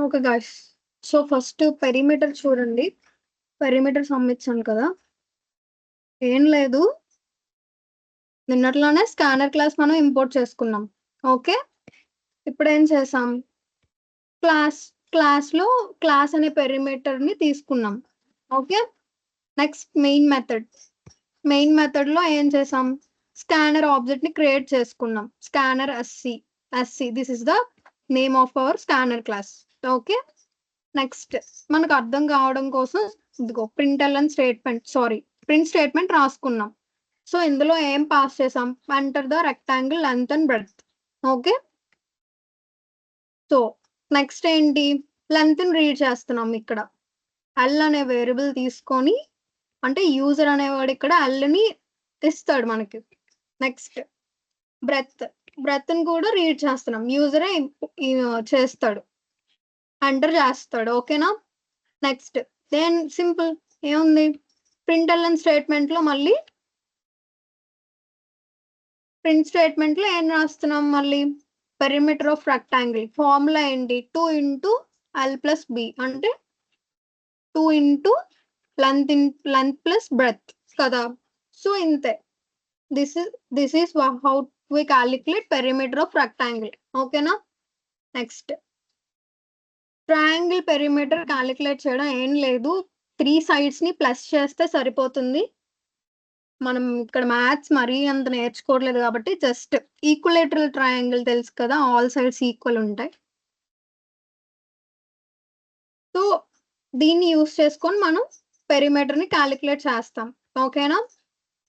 Okay guys. So first perimeter చూడండి. Perimeter some ఇచ్చాను కదా. ఏం లేదు, నిన్నట్లోనే స్కానర్ క్లాస్ మనం ఇంపోర్ట్ చేసుకున్నాం. ఓకే, ఇప్పుడు ఏం చేసాం, క్లాస్లో క్లాస్ అనే పెరిమీటర్ ని తీసుకున్నాం. ఓకే, నెక్స్ట్ మెయిన్ మెథడ్ లో ఏం చేసాం, స్కానర్ ఆబ్జెక్ట్ ని క్రియేట్ చేసుకున్నాం. Scanner SC this is the name of our scanner class. Okay, next మనకు అర్థం కావడం కోసం ఇదిగో ప్రింట్ స్టేట్మెంట్ రాసుకున్నాం. సో ఇందులో ఏం పాస్ చేసాం, enter the rectangle length and breadth. Okay, so next ఏంటి, లెంత్ ని రీడ్ చేస్తున్నాం. ఇక్కడ ఎల్ అనే వేరియబుల్ తీసుకొని, అంటే యూజర్ అనేవాడు ఇక్కడ ఎల్ ని ఇస్తాడు మనకి. నెక్స్ట్ బ్రెత్ ని కూడా రీడ్ చేస్తున్నాం, యూజరే చేస్తాడు, ఎంటర్ చేస్తాడు. ఓకేనా, నెక్స్ట్ దెన్ సింపుల్ ఏముంది, ప్రింట్ స్టేట్మెంట్ లో మళ్ళీ ఏం రాస్తున్నాం, మళ్ళీ పెరిమీటర్ ఆఫ్ రెక్టాంగిల్ ఫార్ములా ఏంటి, 2 ఇంటూ ఎల్ ప్లస్ బి, అంటే 2 ఇంటూ లెంత్ ప్లస్ బ్రెత్ కదా. సో ఇంతే, this is how we calculate perimeter of rectangle. ఓకేనా, నెక్స్ట్ ట్రయాంగిల్ పెరిమీటర్ క్యాలిక్యులేట్ చేయడం ఏం లేదు, 3 sides ని ప్లస్ చేస్తే సరిపోతుంది. మనం ఇక్కడ మ్యాథ్స్ మరీ అంత నేర్చుకోవట్లేదు కాబట్టి జస్ట్ ఈక్వలేటరల్ ట్రయాంగిల్ తెలుసు కదా, ఆల్ సైడ్స్ ఈక్వల్ ఉంటాయి. సో దీన్ని యూస్ చేసుకొని మనం పెరిమీటర్ ని క్యాలిక్యులేట్ చేస్తాం. ఓకేనా,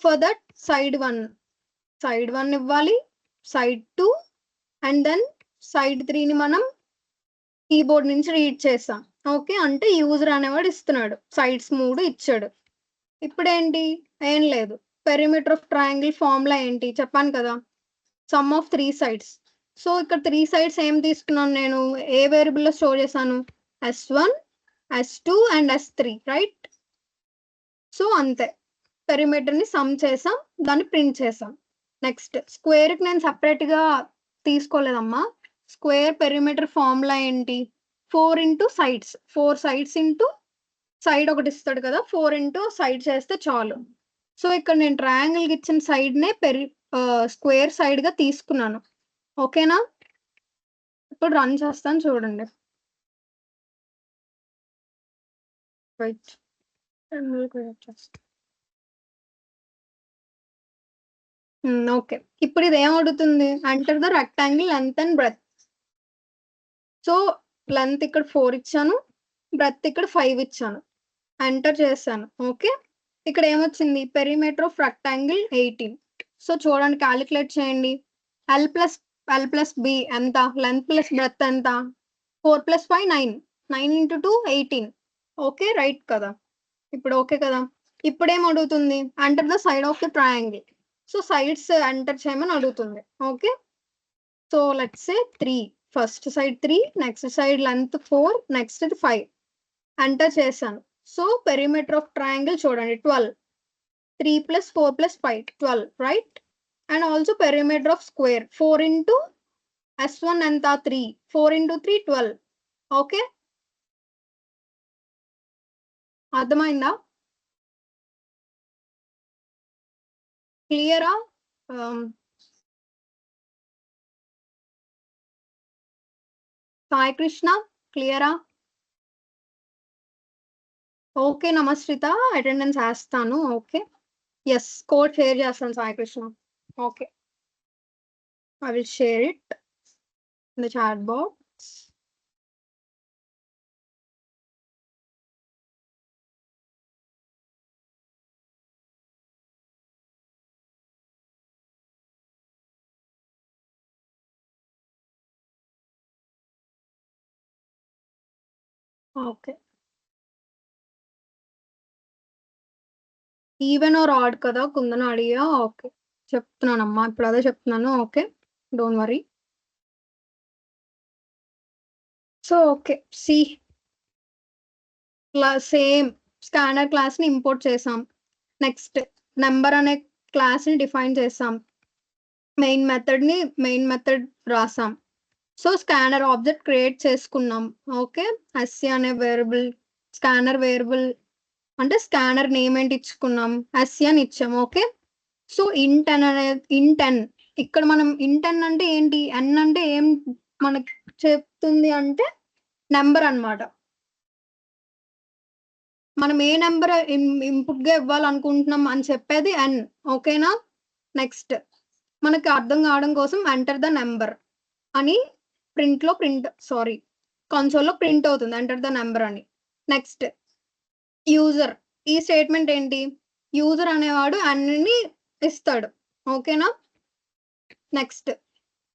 ఫర్ దట్ సైడ్ 1 ఇవ్వాలి, సైడ్ 2 అండ్ దెన్ సైడ్ 3 ని మనం కీబోర్డ్ నుంచి రీడ్ చేసాం. ఓకే, అంటే యూజర్ అనేవాడు ఇస్తున్నాడు, సైడ్స్ 3 ఇచ్చాడు. ఇప్పుడు ఏంటి, ఏం లేదు, పెరిమీటర్ ఆఫ్ ట్రయాంగిల్ ఫార్ములా ఏంటి చెప్పాను కదా, సమ్ ఆఫ్ 3 sides. సో ఇక్కడ 3 sides ఏం తీసుకున్నాను నేను, ఏ వేరియబుల్ లో స్టోర్ చేశాను, S1 S2 and S3 right. So అంతే, పెరిమీటర్ ని సమ్ చేసాం, దాన్ని ప్రింట్ చేసాం. నెక్స్ట్ స్క్వేర్ కి నేను సపరేట్ గా తీసుకోలేదమ్మా. స్క్వేర్ పెరిమీటర్ ఫార్ములా ఏంటి, 4 into sides, 4 sides into side ఒకటి ఇస్తాడు కదా, 4 ఇంటూ సైడ్ చేస్తే చాలు. సో ఇక్కడ నేను ట్రయాంగిల్ కి ఇచ్చిన సైడ్ నే స్క్వేర్ సైడ్ గా తీసుకున్నాను. ఓకేనా, ఇప్పుడు రన్ చేస్తాను చూడండి. రైట్, ఓకే, ఇప్పుడు ఇది ఏం అడుగుతుంది, enter the rectangle length and breadth. So length ఇక్కడ 4 ఇచ్చాను, బ్రెత్ ఇక్కడ 5 ఇచ్చాను, ఎంటర్ చేశాను. ఓకే, ఇక్కడ ఏమొచ్చింది, పెరిమీటర్ ఆఫ్ రెక్టాంగిల్ 18. సో చూడండి, క్యాలిక్యులేట్ చేయండి, ఎల్ ప్లస్ బి ఎంత, లెంత్ ప్లస్ బ్రెత్ ఎంత, 4 + 5 9 ఇంటూ 2 18. ఓకే రైట్ కదా, ఇప్పుడు ఓకే కదా. ఇప్పుడు ఏం అడుగుతుంది, enter the side of the triangle. So sides enter చేయమని అడుగుతుంది. Okay, so let's say 3, first side 3, next side length 4, next 5 enter చేశాను. సో పెరిమీటర్ ఆఫ్ ట్రయాంగిల్ చూడండి 12, 3 + 4 + 5 12 right. And also perimeter of square 4 into S1 ఎంత 3, 4 into 3 12. Okay, అర్థమైందా, క్లియరా. సాయి కృష్ణ క్లియరా. Okay Namasrita, attendance వేస్తాను. Okay, yes, code share చేస్తాను Sai Krishna. Okay, I will share it in the chat box. Okay, even or odd కదా కుందన అడిగా. Okay చెప్తున్నానమ్మా, ఇప్పుడు అదే చెప్తున్నాను. Okay, don't worry. So okay, see same scanner class ని ఇంపోర్ట్ చేసాం. నెక్స్ట్ నెంబర్ అనే క్లాస్ ని డిఫైన్ చేసాం. మెయిన్ మెథడ్ రాసాం. సో స్కానర్ ఆబ్జెక్ట్ క్రియేట్ చేసుకున్నాం. ఓకే, ఎస్సీ అనే వేరియబుల్, స్కానర్ వేరియబుల్ అంటే స్కానర్ నేమ్ ఏంటి ఇచ్చుకున్నాం, ఎస్సీ అని ఇచ్చాము. ఓకే, సో ఇంటెన్ అనే ఇంటెన్, ఇక్కడ మనం ఇంటెన్ అంటే ఏంటి, ఎన్ అంటే ఏం మనకి చెప్తుంది అంటే నెంబర్ అన్నమాట. మనం ఏ నెంబర్ ఇన్పుట్ గా ఇవ్వాలనుకుంటున్నాం అని చెప్పేది ఎన్. ఓకేనా, నెక్స్ట్ మనకి అర్థం కావడం కోసం ఎంటర్ ద నెంబర్ అని కన్సోల్లో ప్రింట్ అవుతుంది ఎంటర్ ద నెంబర్ అని. నెక్స్ట్ యూజర్, ఈ స్టేట్మెంట్ ఏంటి, యూజర్ అనేవాడు అన్ని ఇస్తాడు. ఓకేనా, next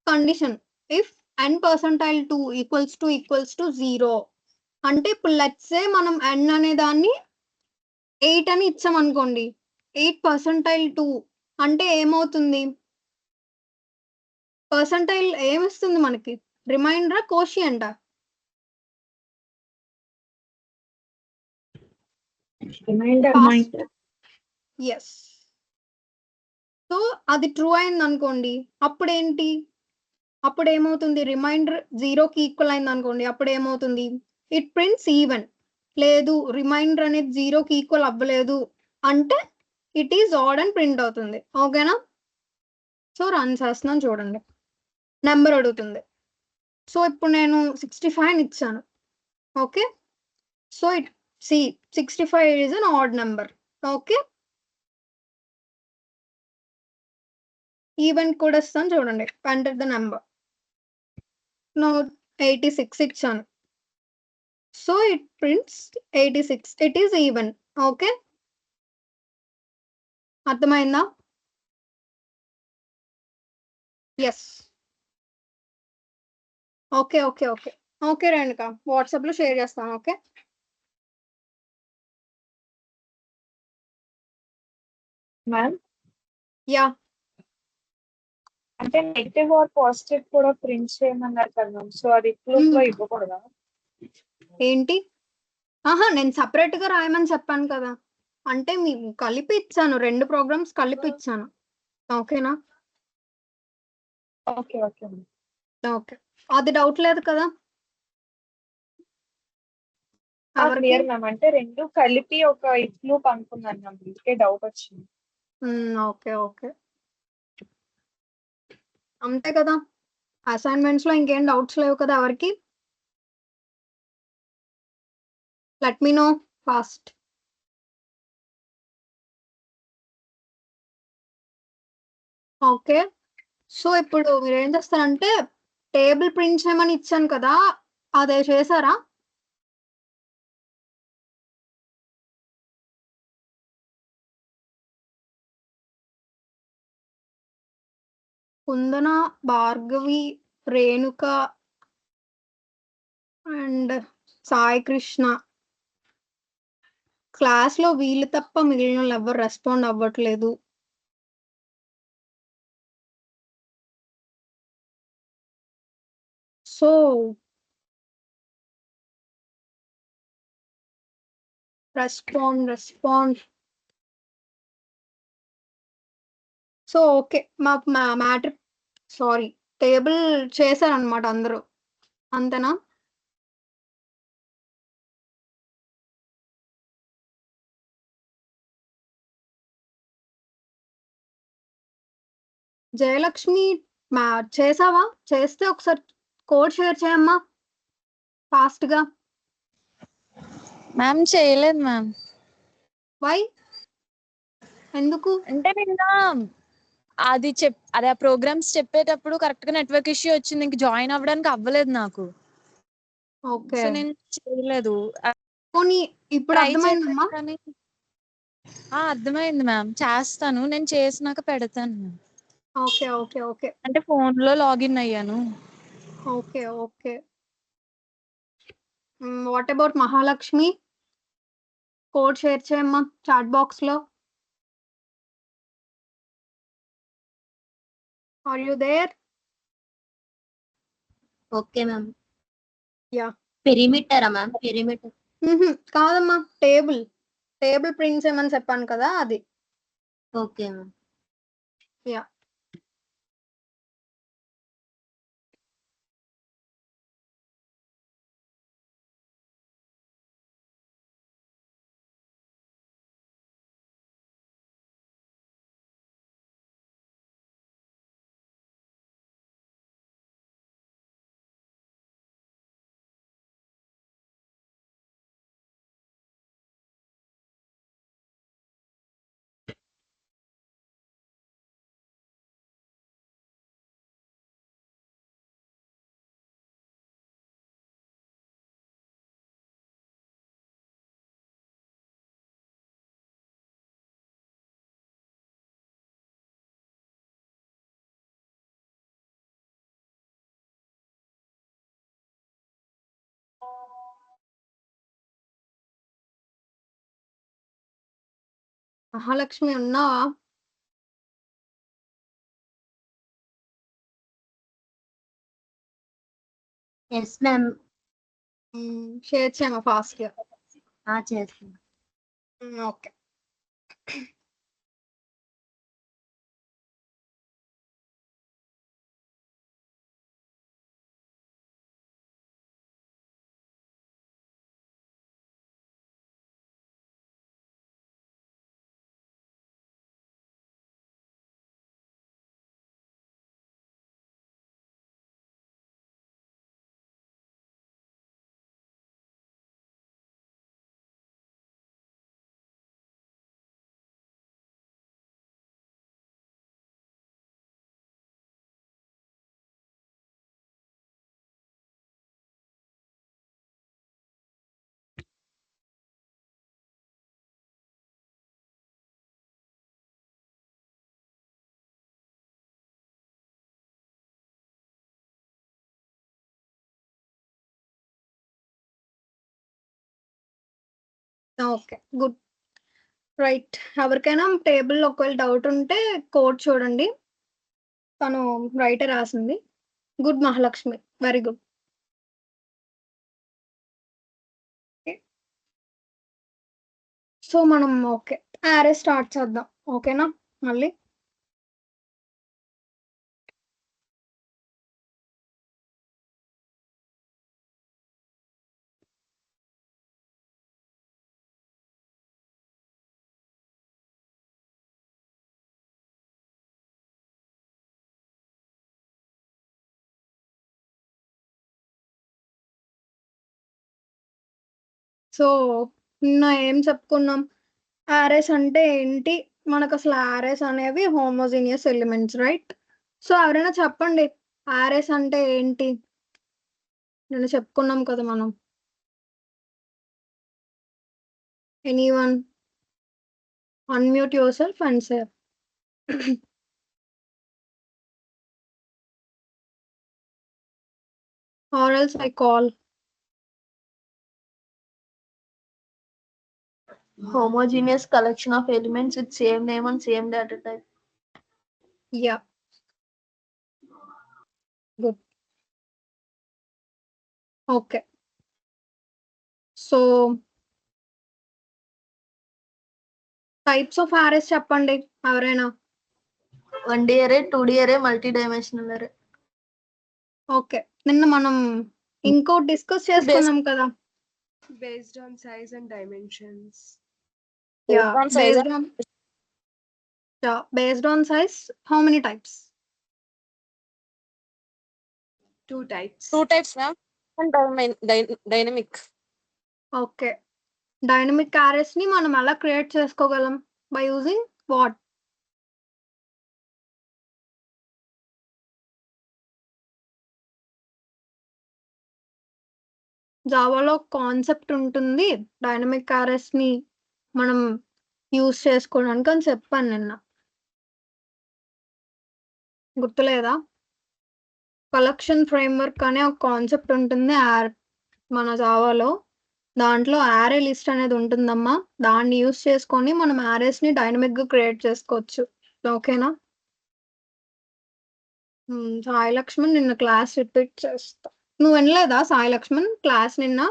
condition if n%2 equals to 0 అంటే ఇప్పుడు లెట్స్ సే మనం n అనే దాన్ని 8 అని ఇచ్చాం అనుకోండి, 8%2 అంటే ఏమవుతుంది, పర్సంటైల్ ఏమిస్తుంది మనకి, రిమైండర్ కోషియంటా? ఎస్. సో అది ట్రూ అయింది అనుకోండి, అప్పుడేంటి, అప్పుడు ఏమవుతుంది, రిమైండర్ 0కి ఈక్వల్ అయింది అనుకోండి, అప్పుడు ఏమవుతుంది, ఇట్ ప్రింట్స్ ఈవెన్. లేదు రిమైండర్ అనేది 0కి ఈక్వల్ అవ్వలేదు అంటే ఇట్ ఈస్ ఆడ్ అని ప్రింట్ అవుతుంది. ఓకేనా, సో రన్ చేస్తున్నాను చూడండి, నెంబర్ అడుగుతుంది. సో ఇప్పుడు నేను 65 అని ఇచ్చాను. Okay, so it see 65 is an odd number. Okay, even కూడా ఇస్తాను చూడండి, ఎంటర్ ద నెంబర్. నో 86 ఇచ్చాను, so it prints 86, it is even. Okay, అర్థమైందా? Yes. Okay okay okay okay Renuka, WhatsApp లో షేర్ చేస్తాను. Okay, ma'am, yeah. అంటే negative or positive కూడా print చేయమన్నారు కదా మ్యామ్, సో అది ప్రూఫ్ లో ఇవ్వకూడదా? ఏంటి, ఆహా నేను సపరేట్ గా రాయమని చెప్పాను కదా, అంటే మీకు కలిపి ఇచ్చాను, 2 ప్రోగ్రామ్స్ కలిపి ఇచ్చాను. ఓకేనా, ఓకే ఓకే మ్యామ్. ఓకే, అది డౌట్ లేదు కదా ఎవరికి? క్లియర్ మ్యామ్, అంటే రెండు కలిపి ఒక ఇఫ్ లూప్ అనుకున్నాను మ్యామ్, ఇంకే డౌట్ వచ్చింది. ఓకే ఓకే, అంతే కదా, అసైన్మెంట్స్ లో ఇంకేం డౌట్స్ లేవు కదా ఎవరికి? Let me know fast. Okay, so ఇప్పుడు మీరు ఏం చేస్తారంటే టేబుల్ ప్రింట్ చేయమని ఇచ్చాను కదా, అదే చేశారా? కుందన, భార్గవి, రేణుక అండ్ సాయి కృష్ణ, క్లాస్ లో వీళ్ళు తప్ప మిగిలిన వాళ్ళు ఎవరు రెస్పాండ్ అవ్వట్లేదు. So respond. సో ఓకే, మా మ్యాటర్ టేబుల్ చేశారనమాట అందరూ, అంతేనా? జయలక్ష్మి చేసావా? చేస్తే ఒకసారి కోడ్ షేర్ చేయమ్మా ఫాస్ట్ గా. మ్యామ్ చేయలేదు మ్యామ్. వై, ఎందుకు? అంటే నిన్న అది అదే ఆ ప్రోగ్రామ్స్ చెప్పేటప్పుడు కరెక్ట్ గా నెట్వర్క్ ఇష్యూ వచ్చింది, ఇంక జాయిన్ అవ్వడానికి అవ్వలేదు నాకు. ఓకే, సో నేను చేయలేదు. పోనీ ఇప్పుడు ట్రై అర్థమైందమ్మా? కానీ అర్థమైంది మ్యామ్, చేస్తాను, నేను చేసినాక పెడతాను మ్యామ్. ఓకే ఓకే ఓకే అంటే ఫోన్ లో లాగిన్ అయ్యాను. Okay okay, what about Mahalakshmi? Code share చేయమ్మా చాట్ బాక్స్ లో. Are you there? Okay ma'am. Yeah, పెరిమీటరా మ్యామ్? పెరిమీటర్ కాదమ్మా, టేబుల్ ప్రింట్ చేయమని చెప్పాను కదా అది. Okay ma'am. యా, మహాలక్ష్మి ఉన్నావా? Yes ma'am. షేర్ చేయమా ఫాస్ట్గా. చేస్తాను. ఓకే. Okay, good. రైట్. ఎవరికైనా టేబుల్ ఒకవేళ డౌట్ ఉంటే కోడ్ చూడండి. తను రైటే రాసింది. Good Mahalakshmi, very good. So మనం ఓకే యారే స్టార్ట్ చేద్దాం. ఓకేనా? మళ్ళీ సో నిన్న ఏం చెప్పుకున్నాం? యారేస్ అంటే ఏంటి? మనకు అసలు యారేస్ అనేవి హోమోజీనియస్ ఎలిమెంట్స్, రైట్? సో ఎవరైనా చెప్పండి, యారేస్ అంటే ఏంటి? నిన్న చెప్పుకున్నాం కదా మనం. Anyone unmute your self and say. or else I call. Homogeneous collection of elements with same name and same data type. Yeah. Good. Okay. So types of arrays చెప్పండి ఎవరైనా. 1D array, 2D array, multi-dimensional array. Okay, నిన్న మనం ఇంకోటి discuss చేసుకున్నాం కదా. Based on size and dimensions. Yeah, on size based on size. How many types? 2 types. 2 types ma'am. And dynamic. Okay, dynamic arrays ని మనం ఎలా క్రియేట్ చేసుకోగలం? By using what? జావాలో కాన్సెప్ట్ ఉంటుంది డైనమిక్ arrays ని మనం యూజ్ చేసుకోవడానికి అని చెప్పాను నిన్న, గుర్తులేదా? కలెక్షన్ ఫ్రేమ్వర్క్ అనే ఒక కాన్సెప్ట్ ఉంటుంది మన జావాలో. దాంట్లో యారే లిస్ట్ అనేది ఉంటుందమ్మా. దాన్ని యూజ్ చేసుకొని మనం యారేస్ ని డైనమిక్ గా క్రియేట్ చేసుకోవచ్చు. ఓకేనా? సాయి లక్ష్మణ్ నిన్న క్లాస్ రిపీట్ చేస్తా. నువ్వు వినలేదా సాయి లక్ష్మణ్ క్లాస్ నిన్న?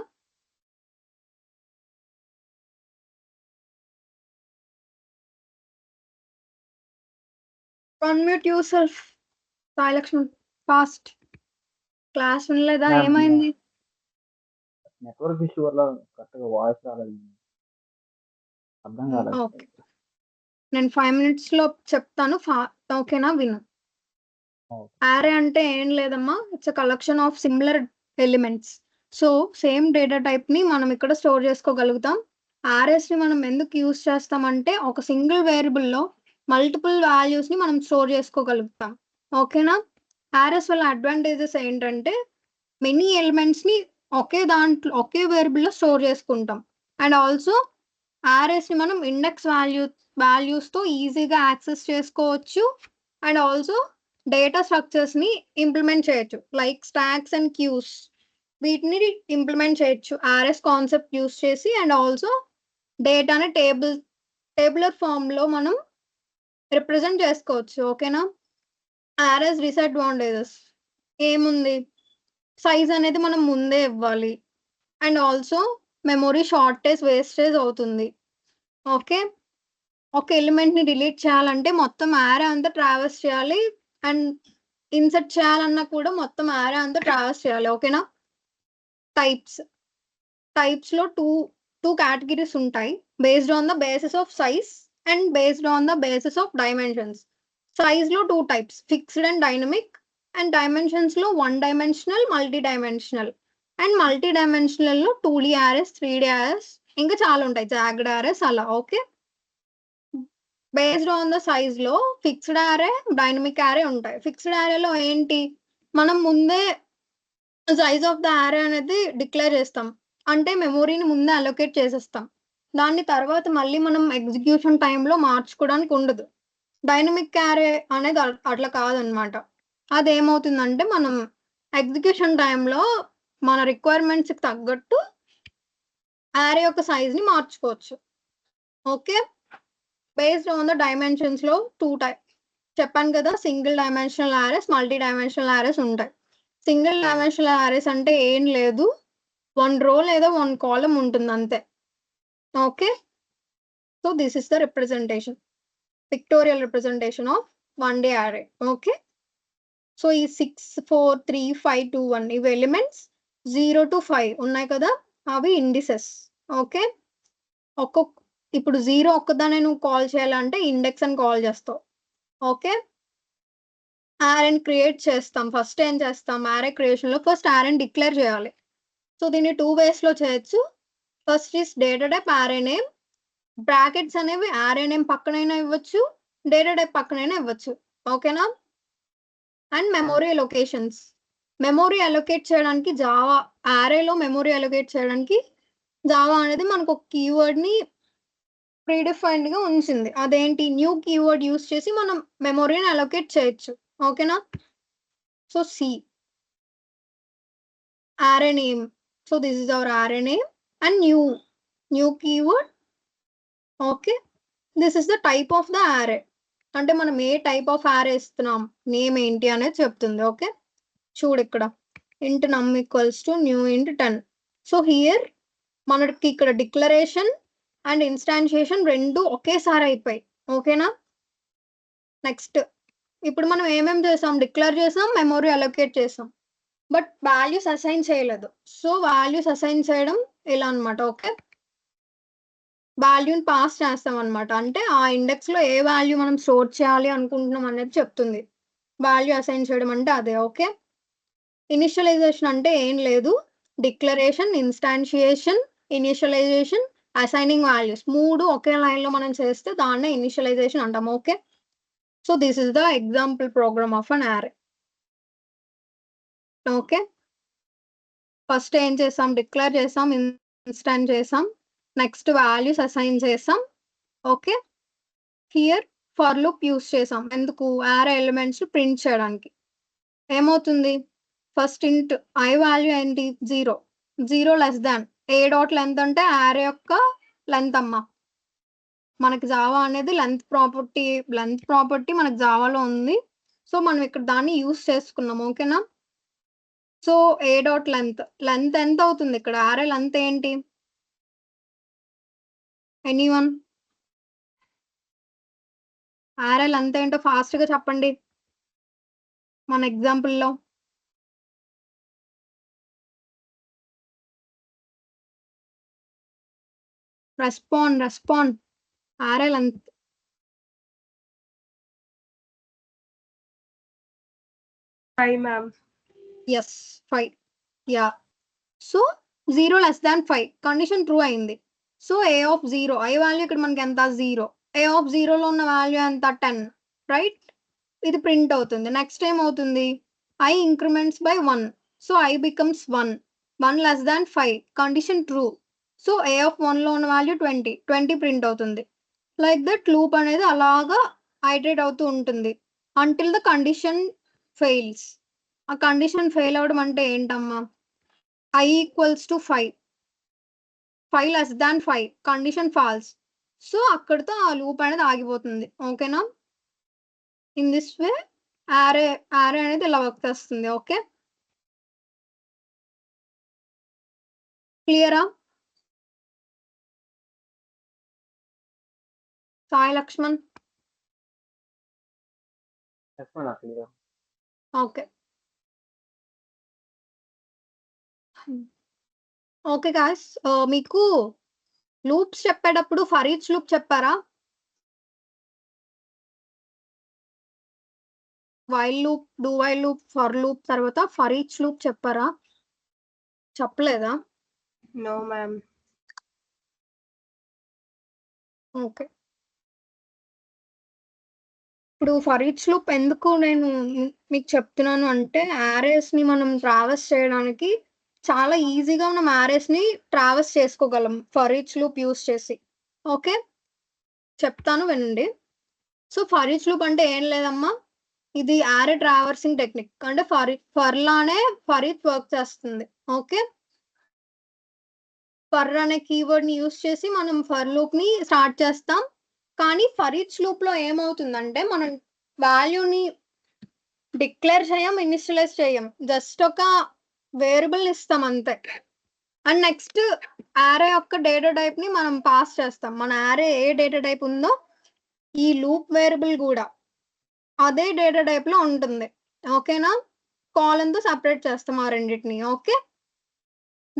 Unmute yourself Sai Lakshman, fast. Class వినలేదా? ఏమైంది? నెట్వర్క్ ఇష్యూ వల్ల కరెక్ట్గా వాయిస్ రాలేదు, అర్థం కాలేదు. ఓకే, నేను 5 minutes లో చెప్తాను. ఓకేనా? విను. యారే అంటే ఏం లేదమ్మా, it's a collection of similar elements. So same data type ని మనం ఇక్కడ స్టోర్ చేసుకోగలుగుతాం. యారేస్ ని మనం ఎందుకు యూజ్ చేస్తామంటే ఒక సింగిల్ వేరియబుల్ లో మల్టిపుల్ వాల్యూస్ ని మనం స్టోర్ చేసుకోగలుగుతాం. ఓకేనా? యారేస్ వల్ల అడ్వాంటేజెస్ ఏంటంటే మెనీ ఎలిమెంట్స్ ని ఒకే దాంట్లో ఒకే వేరియబుల్ లో స్టోర్ చేసుకుంటాం. అండ్ ఆల్సో యారేస్ ని మనం ఇండెక్స్ వాల్యూస్ తో ఈజీగా యాక్సెస్ చేసుకోవచ్చు. అండ్ ఆల్సో డేటా స్ట్రక్చర్స్ ని ఇంప్లిమెంట్ చేయొచ్చు, లైక్ స్టాక్స్ అండ్ క్యూస్. వీటిని ఇంప్లిమెంట్ చేయొచ్చు ఆర్ఎస్ కాన్సెప్ట్ యూస్ చేసి. అండ్ ఆల్సో డేటాని టేబులర్ ఫామ్ లో మనం రిప్రజెంట్ చేసుకోవచ్చు. ఓకేనా? యారెస్ డిసడ్వాంటేజెస్ ఏముంది, సైజ్ అనేది మనం ముందే ఇవ్వాలి and also memory shortage wastage అవుతుంది. ఓకే, ఒక ఎలిమెంట్ ని డిలీట్ చేయాలంటే మొత్తం యారే అంతా ట్రావెల్స్ చేయాలి అండ్ ఇన్సర్ట్ చేయాలన్నా కూడా మొత్తం యారే అంతా ట్రావెల్స్ చేయాలి. ఓకేనా? టైప్స్ లో టూ కేటగిరీస్ ఉంటాయి, based on the basis of size and based on the basis of dimensions. Size లో 2 types, fixed and dynamic. And dimensions లో 1 dimensional, multi dimensional. And multi dimensional లో 2D యారెస్, 3D యారెస్, ఇంకా చాలా ఉంటాయి, jogged యారెస్ అలా. Okay, based on the size లో fixed యారే, dynamic యారే ఉంటాయి. Fixed యారేలో ఏంటి, మనం ముందే సైజ్ ఆఫ్ ద యారే అనేది డిక్లేర్ చేస్తాం, అంటే మెమొరీని ముందే అలొకేట్ చేసేస్తాం. దాన్ని తర్వాత మళ్ళీ మనం ఎగ్జిక్యూషన్ టైంలో మార్చుకోవడానికి ఉండదు. డైనమిక్ యారే అనేది అట్లా కాదనమాట. అదేమవుతుందంటే మనం ఎగ్జిక్యూషన్ టైంలో మన రిక్వైర్మెంట్స్కి తగ్గట్టు యారే యొక్క సైజ్ని మార్చుకోవచ్చు. Okay, based on the dimensions లో 2 టైప్ చెప్పాను కదా, సింగిల్ డైమెన్షనల్ యారెస్, మల్టీ డైమెన్షనల్ యారెస్ ఉంటాయి. సింగిల్ డైమెన్షనల్ యారెస్ అంటే ఏం లేదు, 1 రో లేదా 1 కాలమ్ ఉంటుంది అంతే. Okay, so this is the representation, pictorial representation of 1D array. Okay, so ఈ 6, 4, 3, 5, 2, 1 ఇవి ఎలిమెంట్స్. 0 to 5 ఉన్నాయి కదా, అవి ఇండిసెస్. ఓకే, ఇప్పుడు 0 ఒక్కదానే నువ్వు కాల్ చేయాలంటే ఇండెక్స్ అని కాల్ చేస్తావు. ఓకే, యారేని క్రియేట్ చేస్తాం. ఫస్ట్ ఏం చేస్తాం, యారే క్రియేషన్ లో ఫస్ట్ యారేని డిక్లేర్ చేయాలి. సో దీన్ని 2 ways లో చేయొచ్చు. First is data type array name. Brackets అనేవి యారే నేమ్ పక్కనైనా ఇవ్వచ్చు, డేటా టైప్ పక్కనైనా ఇవ్వచ్చు. ఓకేనా? And memory allocations, memory allocate చేయడానికి జావా, యారేలో మెమొరీ అలొకేట్ చేయడానికి జావా అనేది మనకు ఒక కీవర్డ్ ని ప్రీడిఫైన్డ్ గా ఉంచింది. అదేంటి, న్యూ కీవర్డ్ యూస్ చేసి మనం మెమొరీని అలొకేట్ చేయొచ్చు. ఓకేనా? So see array name, so this is our array name and new keyword. Okay, this is the type of the array, అంటే మనం ఏ టైప్ ఆఫ్ యారే ఇస్తున్నాం, నేమ్ ఏంటి అనేది చెప్తుంది. ఓకే, చూడు ఇక్కడ int num equals to new int 10. So here మనకి ఇక్కడ డిక్లరేషన్ అండ్ ఇన్స్టాన్షియేషన్ రెండు ఒకేసారి అయిపోయి. ఓకేనా? నెక్స్ట్ ఇప్పుడు మనం ఏమేం చేసాం, డిక్లేర్ చేసాం, మెమొరీ అలొకేట్ చేసాం, బట్ వాల్యూస్ అసైన్ చేయలేదు. సో వాల్యూస్ అసైన్ చేయడం ఇలా అనమాట. ఓకే, వాల్యూని పాస్ చేస్తాం అనమాట, అంటే ఆ ఇండెక్స్ లో ఏ వాల్యూ మనం స్టోర్ చేయాలి అనుకుంటున్నాం అనేది చెప్తుంది. వాల్యూ అసైన్ చేయడం అంటే అదే. ఓకే, ఇనిషియలైజేషన్ అంటే ఏం లేదు, డిక్లరేషన్, ఇన్స్టాన్షియేషన్, ఇనిషియలైజేషన్, అసైనింగ్ వాల్యూస్ 3 ఒకే లైన్ లో మనం చేస్తే దాన్నే ఇనిషియలైజేషన్ అంటాం. Okay, so this is the example programme of an array. Okay, first ఏం చేసాం, డిక్లేర్ చేసాం, ఇన్స్టాన్స్ చేసాం, నెక్స్ట్ వాల్యూస్ అసైన్ చేసాం. Okay, here for loop use చేసాం, ఎందుకు, యారే ఎలిమెంట్స్ ప్రింట్ చేయడానికి. ఏమవుతుంది, ఫస్ట్ ఇంట్ ఐ వాల్యూ ఏంటి, 0 less than A dot length అంటే యారే యొక్క లెంత్ అమ్మా. మనకి జావా అనేది లెంత్ ప్రాపర్టీ మనకి జావాలో ఉంది. సో మనం ఇక్కడ దాన్ని యూస్ చేసుకున్నాం. ఓకేనా? సో ఏ డాట్ లెంత్ ఎంత అవుతుంది ఇక్కడ, యారే లెంత్ ఏంటి, ఎనీవన్ యారే లెంత్ ఏంటో ఫాస్ట్ గా చెప్పండి మన ఎగ్జాంపుల్లో. Respond array length. 5, ma'am. Yes 5. Yeah, so 0 less than 5 condition true అయింది. So A of 0, I value ఇక్కడ మనకి ఎంత 0, ఏ ఆఫ్ 0 లో ఉన్న వాల్యూ ఎంత 10, రైట్? ఇది ప్రింట్ అవుతుంది. నెక్స్ట్ ఏమవుతుంది, I increments by 1, so I becomes 1 less than 5 condition true. So A of 1 లో ఉన్న వాల్యూ 20 ప్రింట్ అవుతుంది. లైక్ దట్ లూప్ అనేది అలాగా ఐటరేట్ అవుతూ ఉంటుంది అంటిల్ ద కండిషన్ ఫెయిల్స్. ఆ కండిషన్ ఫెయిల్ అవడం అంటే ఏంటమ్మా, i equals to 5 less than 5 condition false. So అక్కడితో ఆ లూప్ అనేది ఆగిపోతుంది. ఓకేనా? ఇన్ దిస్ వే యారే అనేది ఇలా వర్క్ చేస్తుంది. ఓకే, క్లియరా? Sai Lakshman. Clear. Okay okay guys, మీకు లూప్స్ చెప్పేటప్పుడు ఫర్ ఈచ్ లూప్ చెప్పారా? While loop, do while loop, for loop తర్వాత ఫర్ ఈచ్ లూప్ చెప్పారా? చెప్పలేదా? No, ma'am. ఓకే, ఇప్పుడు ఫర్ ఈచ్ లూప్ ఎందుకు నేను మీకు చెప్తున్నాను అంటే, యారేస్ ని మనం ట్రావెర్స్ చేయడానికి చాలా ఈజీగా మనం యారేస్ ని ట్రావెర్స్ చేసుకోగలం ఫర్ ఈచ్ లూప్ యూస్ చేసి. ఓకే, చెప్తాను వినండి. సో ఫర్ ఈచ్ లూప్ అంటే ఏం లేదమ్మా, ఇది యారే ట్రావర్సింగ్ టెక్నిక్. అంటే ఫర్ లానే ఫర్ ఈచ్ వర్క్ చేస్తుంది. ఓకే, ఫర్ అనే కీవర్డ్ ని యూస్ చేసి మనం ఫర్ లూప్ ని స్టార్ట్ చేస్తాం. కానీ ఫర్ ఈచ్ లూప్ లో ఏమవుతుందంటే, మనం వాల్యూని డిక్లేర్ చేయం, ఇనిషియలైజ్ చేయం, జస్ట్ ఒక వేరియబుల్ ఇస్తాం అంతే. అండ్ నెక్స్ట్ యారే యొక్క డేటా టైప్ ని మనం పాస్ చేస్తాం. మన యారే ఏ డేటా టైప్ ఉందో ఈ లూప్ వేరియబుల్ కూడా అదే డేటా టైప్ లో ఉంటుంది. ఓకేనా? కాలమ్ తో సపరేట్ చేస్తాం ఆ రెండింటిని. ఓకే,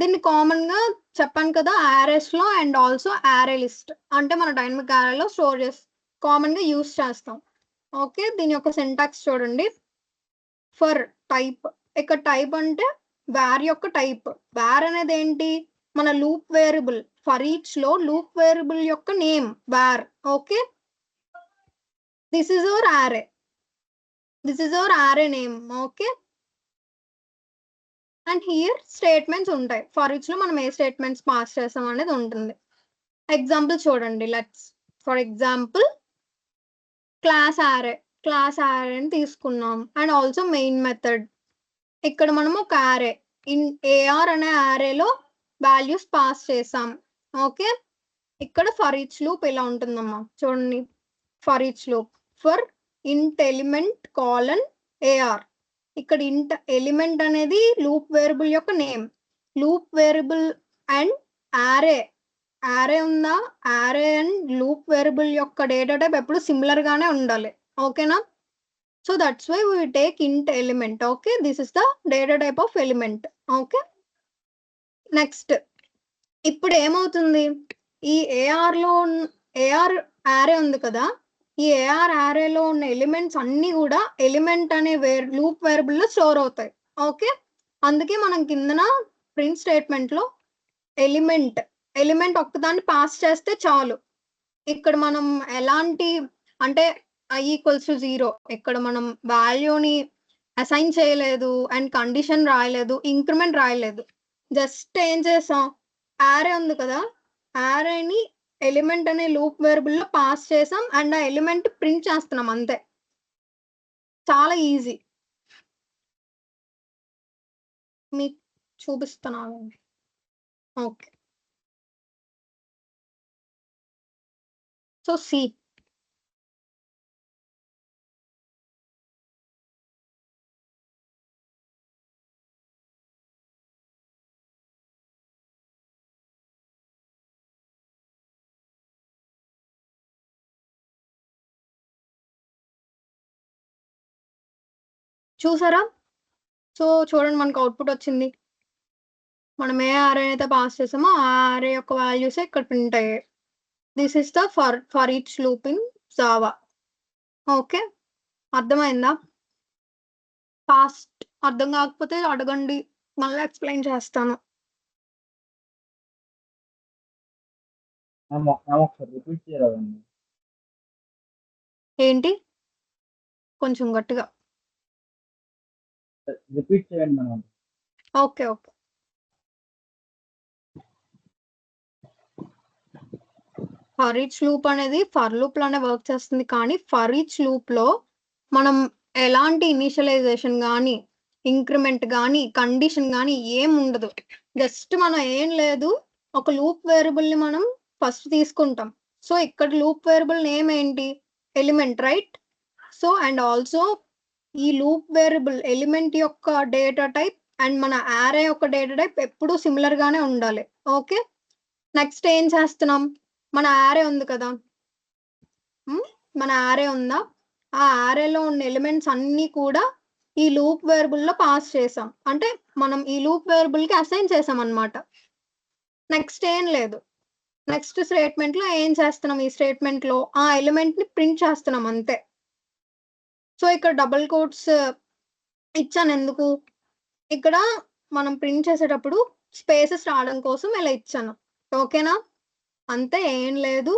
దీన్ని కామన్ గా చెప్పాను కదా, యారేస్ లో అండ్ ఆల్సో యారే లిస్ట్ అంటే మన డైనమిక్ యారేలో స్టోర్ చేసి కామన్ గా యూస్ చేస్తాం. ఓకే, దీని యొక్క సింటాక్స్ చూడండి. ఫర్ టైప్, ఇక్కడ టైప్ అంటే వార్ యొక్క టైప్. వార్ అనేది ఏంటి? మన లూప్ వేరియబుల్. ఫర్ ఈచ్ లో లూప్ వేరియబుల్ యొక్క name war. Okay, this is hour array, this is hour array name. Okay, and here statements ఉంటాయి. ఫర్ ఈచ్ లో మనం ఏ స్టేట్మెంట్స్ పాస్ చేస్తాం అనేది ఉంటుంది. ఎగ్జాంపుల్ చూడండి. లెట్స్ ఫర్ ఎగ్జాంపుల్ క్లాస్ యారేని తీసుకున్నాం అండ్ ఆల్సో మెయిన్ మెథడ్. ఇక్కడ మనం ఒక యారే ఇన్ ఏఆర్ అనే యారేలో వాల్యూస్ పాస్ చేసాం. ఓకే, ఇక్కడ ఫర్ ఈచ్ లూప్ ఇలా ఉంటుందమ్మా, చూడండి. For each loop for int element colon AR. ఇక్కడ ఇంట్ ఎలిమెంట్ అనేది లూప్ వేరియబుల్ యొక్క name. Loop variable and array ఉందా, యారే అండ్ లూప్ వేరియబుల్ యొక్క డేటా టైప్ ఎప్పుడు సిమిలర్ గానే ఉండాలి. ఓకేనా? So that's why we take int element. Okay, this is the data type of element. Okay, next ఇప్పుడు ఏమవుతుంది, ఈ ఏఆర్ యారే ఉంది కదా, ఈ ఏఆర్ యారేలో ఉన్న ఎలిమెంట్స్ అన్ని కూడా ఎలిమెంట్ అనే లూప్ వేరియబుల్ లో స్టోర్ అవుతాయి. ఓకే, అందుకే మనం కిందన ప్రింట్ స్టేట్మెంట్ లో ఎలిమెంట్ ఒక్కదాన్ని పాస్ చేస్తే చాలు. ఇక్కడ మనం ఎలాంటి అంటే i=0, ఇక్కడ మనం వాల్యూని అసైన్ చేయలేదు అండ్ కండిషన్ రాయలేదు, ఇంక్రిమెంట్ రాయలేదు. జస్ట్ ఏం చేసాం, యారే ఉంది కదా, యారేని ఎలిమెంట్ అనే లూప్ వేరియబుల్ లో పాస్ చేసాం అండ్ ఆ ఎలిమెంట్ ప్రింట్ చేస్తున్నాం అంతే. చాలా ఈజీ. మీకు చూపిస్తున్నాను. ఓకే, సో సి చూసారా? సో చూడండి, మనకు అవుట్పుట్ వచ్చింది. మనం ఏ యారే అయితే పాస్ చేసామో ఆ యారే యొక్క వాల్యూస్ ఇక్కడ ప్రింట్ అయ్యాయి. This is the for each loop in Java. Okay, అర్థమైందా? ఫాస్ట్ అర్థం కాకపోతే అడగండి, మళ్ళీ ఎక్స్ప్లెయిన్ చేస్తాను. ఒకసారి రిపీట్ చేయరాదండి. ఏంటి? కొంచెం గట్టిగా రిపీట్ చేయండి madam. Okay okay. For each loop అనేది ఫర్ లూప్ లోనే వర్క్ చేస్తుంది, కానీ ఫర్ ఈచ్ లూప్ లో మనం ఎలాంటి ఇనిషియలైజేషన్ కానీ ఇంక్రిమెంట్ కానీ కండిషన్ కానీ ఏం ఉండదు. జస్ట్ మనం ఏం లేదు, ఒక లూప్ వేరియబుల్ ని మనం ఫస్ట్ తీసుకుంటాం. సో ఇక్కడ లూప్ వేరియబుల్ నేమ్ ఏంటి, element, right? So and also ఈ లూప్ వేరియబుల్ ఎలిమెంట్ యొక్క డేటా టైప్ అండ్ మన యారే యొక్క డేటా టైప్ ఎప్పుడూ సిమిలర్ గానే ఉండాలి. ఓకే, నెక్స్ట్ ఏం చేస్తున్నాం, మన యారే ఉంది కదా, మన యారే ఉందా, ఆ యారేలో ఉన్న ఎలిమెంట్స్ అన్ని కూడా ఈ లూప్ వేరియబుల్ లో పాస్ చేసాం, అంటే మనం ఈ లూప్ వేరియబుల్ కి అసైన్ చేసాం అన్నమాట. నెక్స్ట్ ఏం లేదు, నెక్స్ట్ స్టేట్మెంట్ లో ఏం చేస్తున్నాం, ఈ స్టేట్మెంట్ లో ఆ ఎలిమెంట్ ని ప్రింట్ చేస్తున్నాం అంతే. సో ఇక్కడ డబుల్ కోట్స్ ఇచ్చాను ఎందుకు, ఇక్కడ మనం ప్రింట్ చేసేటప్పుడు స్పేసెస్ రావడం కోసం ఇలా ఇచ్చాను. ఓకేనా, అంతే, ఏం లేదు.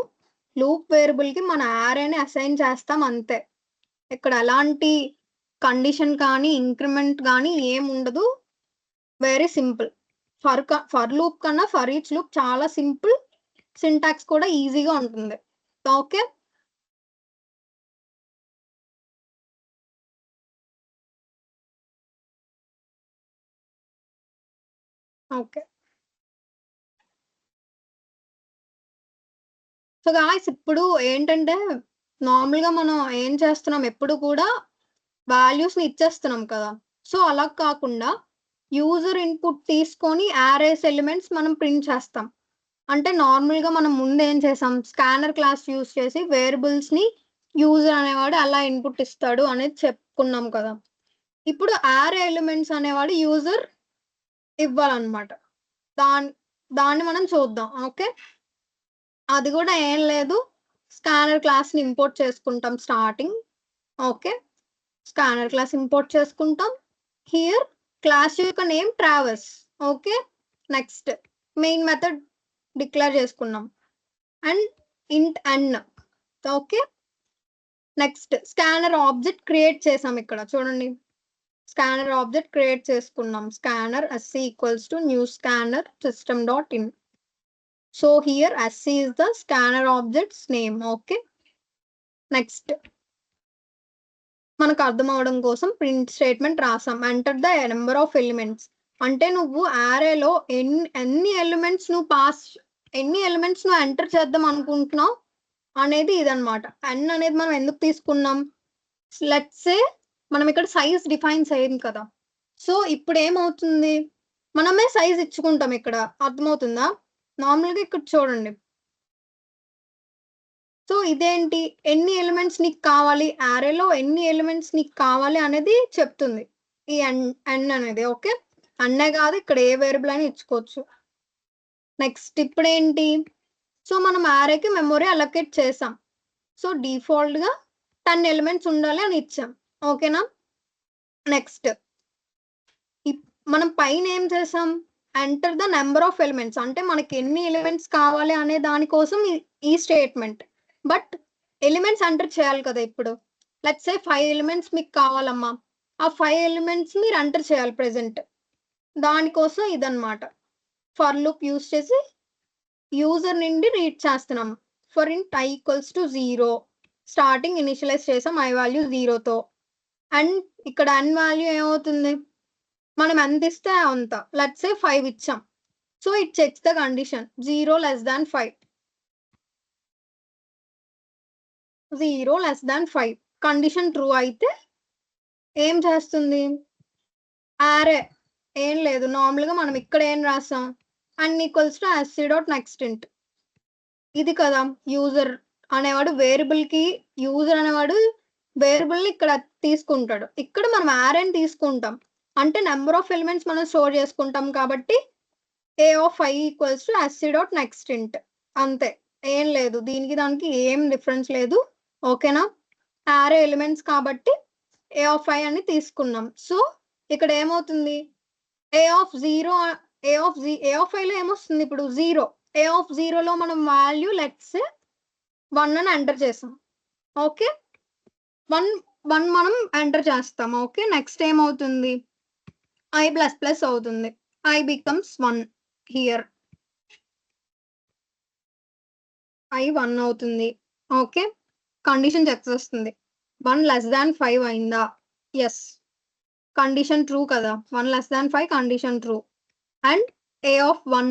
లూప్ వేరియబుల్ కి మన యారేని అసైన్ చేస్తాం అంతే. ఇక్కడ ఎలాంటి కండిషన్ కానీ ఇంక్రిమెంట్ కానీ ఏం ఉండదు, వెరీ సింపుల్. ఫర్ లూప్ కన్నా ఫర్ ఈచ్ లూప్ చాలా సింపుల్, సింటాక్స్ కూడా ఈజీగా ఉంటుంది. Okay, okay. సో గాయ్స్ ఇప్పుడు ఏంటంటే నార్మల్గా మనం ఏం చేస్తున్నాం, ఎప్పుడు కూడా వాల్యూస్ ని ఇచ్చేస్తున్నాం కదా. సో అలా కాకుండా యూజర్ ఇన్పుట్ తీసుకొని యారేస్ ఎలిమెంట్స్ మనం ప్రింట్ చేస్తాం. అంటే నార్మల్ గా మనం ముందు ఏం చేసాం, స్కానర్ క్లాస్ యూజ్ చేసి వేరియబుల్స్ ని యూజర్ అనేవాడు అలా ఇన్పుట్ ఇస్తాడు అనేది చెప్పుకున్నాం కదా. ఇప్పుడు యారే ఎలిమెంట్స్ అనేవాడు యూజర్ ఇవ్వాలన్నమాట. దాన్ని మనం చూద్దాం. ఓకే, అది కూడా ఏం లేదు, స్కానర్ క్లాస్ ని ఇంపోర్ట్ చేసుకుంటాం starting. Okay, scanner class import చేసుకుంటాం. హియర్ క్లాస్ యొక్క name travels. Okay, next main method declare చేసుకున్నాం and int an. Okay, next scanner object create చేసాం. ఇక్కడ చూడండి, స్కానర్ ఆబ్జెక్ట్ క్రియేట్ చేసుకున్నాం. Scanner sc equals to new scanner system dot in. So here sc is the scanner object's name. Okay, next మనకు అర్థం అవడం కోసం print statement రాసాం. Enter the number of elements, అంటే నువ్వు యారేలో ఎన్ని ఎలిమెంట్స్ నువ్వు ఎంటర్ చేద్దాం అనుకుంటున్నావు అనేది ఇదన్నమాట. n అనేది మనం ఎందుకు తీసుకున్నాం, లెట్స్ సే మనం ఇక్కడ సైజ్ డిఫైన్ చేయం కదా. సో ఇప్పుడు ఏమవుతుంది, మనమే సైజ్ ఇచ్చుకుంటాం. ఇక్కడ అర్థమవుతుందా, నార్మల్గా ఇక్కడ చూడండి. సో ఇదేంటి, ఎన్ని ఎలిమెంట్స్ నీకు కావాలి, యారేలో ఎన్ని ఎలిమెంట్స్ నీకు కావాలి అనేది చెప్తుంది ఈ n అనేది. ఓకే, అన్నే కాదు, ఇక్కడ ఏ వేరియబుల్ అయినా ఇచ్చుకోవచ్చు. నెక్స్ట్ ఇప్పుడు ఏంటి, సో మనం యారేకి మెమొరీ అలొకేట్ చేసాం. సో డిఫాల్ట్ గా 10 ఎలిమెంట్స్ ఉండాలి అని ఇచ్చాం. ఓకేనా, నెక్స్ట్ మనం పైన ఏం చేసాం, enter the number of elements, అంటే మనకి ఎన్ని ఎలిమెంట్స్ కావాలి అనే దానికోసం ఈ స్టేట్మెంట్. బట్ ఎలిమెంట్స్ ఎంటర్ చేయాలి కదా. ఇప్పుడు లెట్స్ సే 5 ఎలిమెంట్స్ మీకు కావాలమ్మా, ఆ 5 ఎలిమెంట్స్ మీరు ఎంటర్ చేయాలి ప్రెసెంట్. దానికోసం ఇదన్నమాట, ఫర్ లూప్ యూజ్ చేసి యూజర్ నుండి రీడ్ చేస్తున్నాం. ఫర్ ఇంట్ i equals to 0, starting initialise చేసాం i వాల్యూ 0తో. అండ్ ఇక్కడ n వాల్యూ ఏమవుతుంది, మనం ఎంత ఇస్తే అంత. లెట్స్ సే 5 ఇచ్చాం. So it checks the condition 0 less than 5. 0 less than 5 condition true అయితే ఏం చేస్తుంది, యారే ఏం లేదు, నార్మల్ గా మనం ఇక్కడ ఏం రాసాం, n equals to sc dot next ఇంట్. ఇది కదా యూజర్ అనేవాడు వేరియబుల్ కి, యూజర్ అనేవాడు వేరియబుల్ ని ఇక్కడ తీసుకుంటాడు. ఇక్కడ మనం యారేని తీసుకుంటాం, అంటే నెంబర్ ఆఫ్ ఎలిమెంట్స్ మనం స్టోర్ చేసుకుంటాం కాబట్టి a of i equals to sc dot next ఇంట్. అంతే, ఏం లేదు, దీనికి దానికి ఏం డిఫరెన్స్ లేదు. ఓకేనా, యారే ఎలిమెంట్స్ కాబట్టి a of i అని తీసుకున్నాం. సో ఇక్కడ ఏమవుతుంది, a of i లో ఏమొస్తుంది ఇప్పుడు 0. a of 0 లో మనం వాల్యూ లెట్స్ 1 అని ఎంటర్ చేసాం. ఓకే, 1 మనం ఎంటర్ చేస్తాం. ఓకే, నెక్స్ట్ ఏమవుతుంది, i ప్లస్ ప్లస్ అవుతుంది, i becomes 1. హియర్ i 1 అవుతుంది. ఓకే, కండిషన్ చెక్ చేస్తుంది, 1 less than 5 అయిందా, ఎస్, కండిషన్ ట్రూ కదా, 1 less than 5 condition true. And a of 1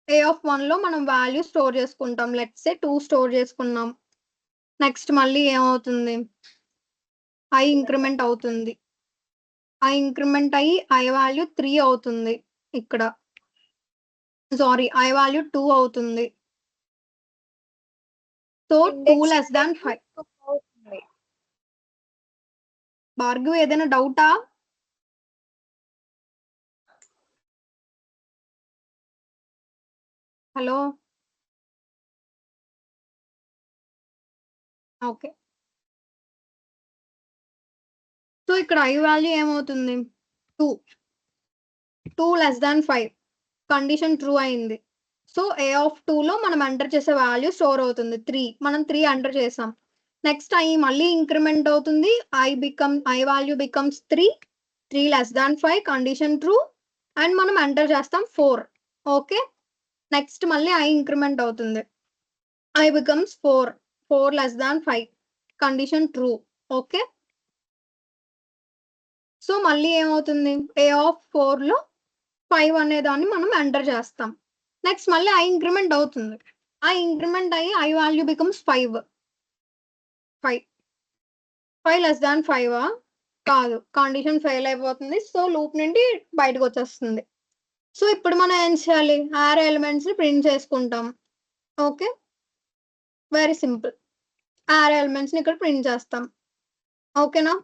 A(1) లో మనం వాల్యూ స్టోర్ చేసుకుంటాం. లెట్స్ సే 2 స్టోర్ చేసుకున్నాం. నెక్స్ట్ మళ్ళీ ఏమవుతుంది? I ఇంక్రిమెంట్ అవుతుంది. I ఇంక్రిమెంట్ అయ్యి I వాల్యూ 3 అవుతుంది ఇక్కడ. సారీ, I వాల్యూ 2 అవుతుంది. So 2 less than 5. అవుతుంది. భార్గవి ఏదైనా డౌటా? Hello, okay. సో ఇక్కడ I వాల్యూ ఏమవుతుంది? 2 less than 5 కండిషన్ ట్రూ అయింది. సో A(2) లో మనం ఎంటర్ చేసే వాల్యూ స్టోర్ అవుతుంది 3. మనం 3 ఎంటర్ చేసాం. నెక్స్ట్ I మళ్ళీ ఇంక్రిమెంట్ అవుతుంది. I value becomes 3 less than 5 condition true and మనం ఎంటర్ చేస్తాం 4. ఓకే. నెక్స్ట్ మళ్ళీ I ఇంక్రిమెంట్ అవుతుంది. I becomes 4 less than 5 condition true. Okay. So మళ్ళీ ఏమవుతుంది? A(4) లో 5 అనే దాన్ని మనం ఎంటర్ చేస్తాం. నెక్స్ట్ మళ్ళీ I ఇంక్రిమెంట్ అవుతుంది. I ఇంక్రిమెంట్ అయ్యి I value becomes 5 less than 5 కాదు, కండిషన్ ఫెయిల్ అయిపోతుంది. సో లూప్ నుండి బయటకు వచ్చేస్తుంది. సో ఇప్పుడు మనం ఏం చేయాలి? array ఎలిమెంట్స్ ని ప్రింట్ చేసుకుంటాం. Okay, very simple. array elements ని ఇక్కడ ప్రింట్ చేస్తాం. ఓకేనా?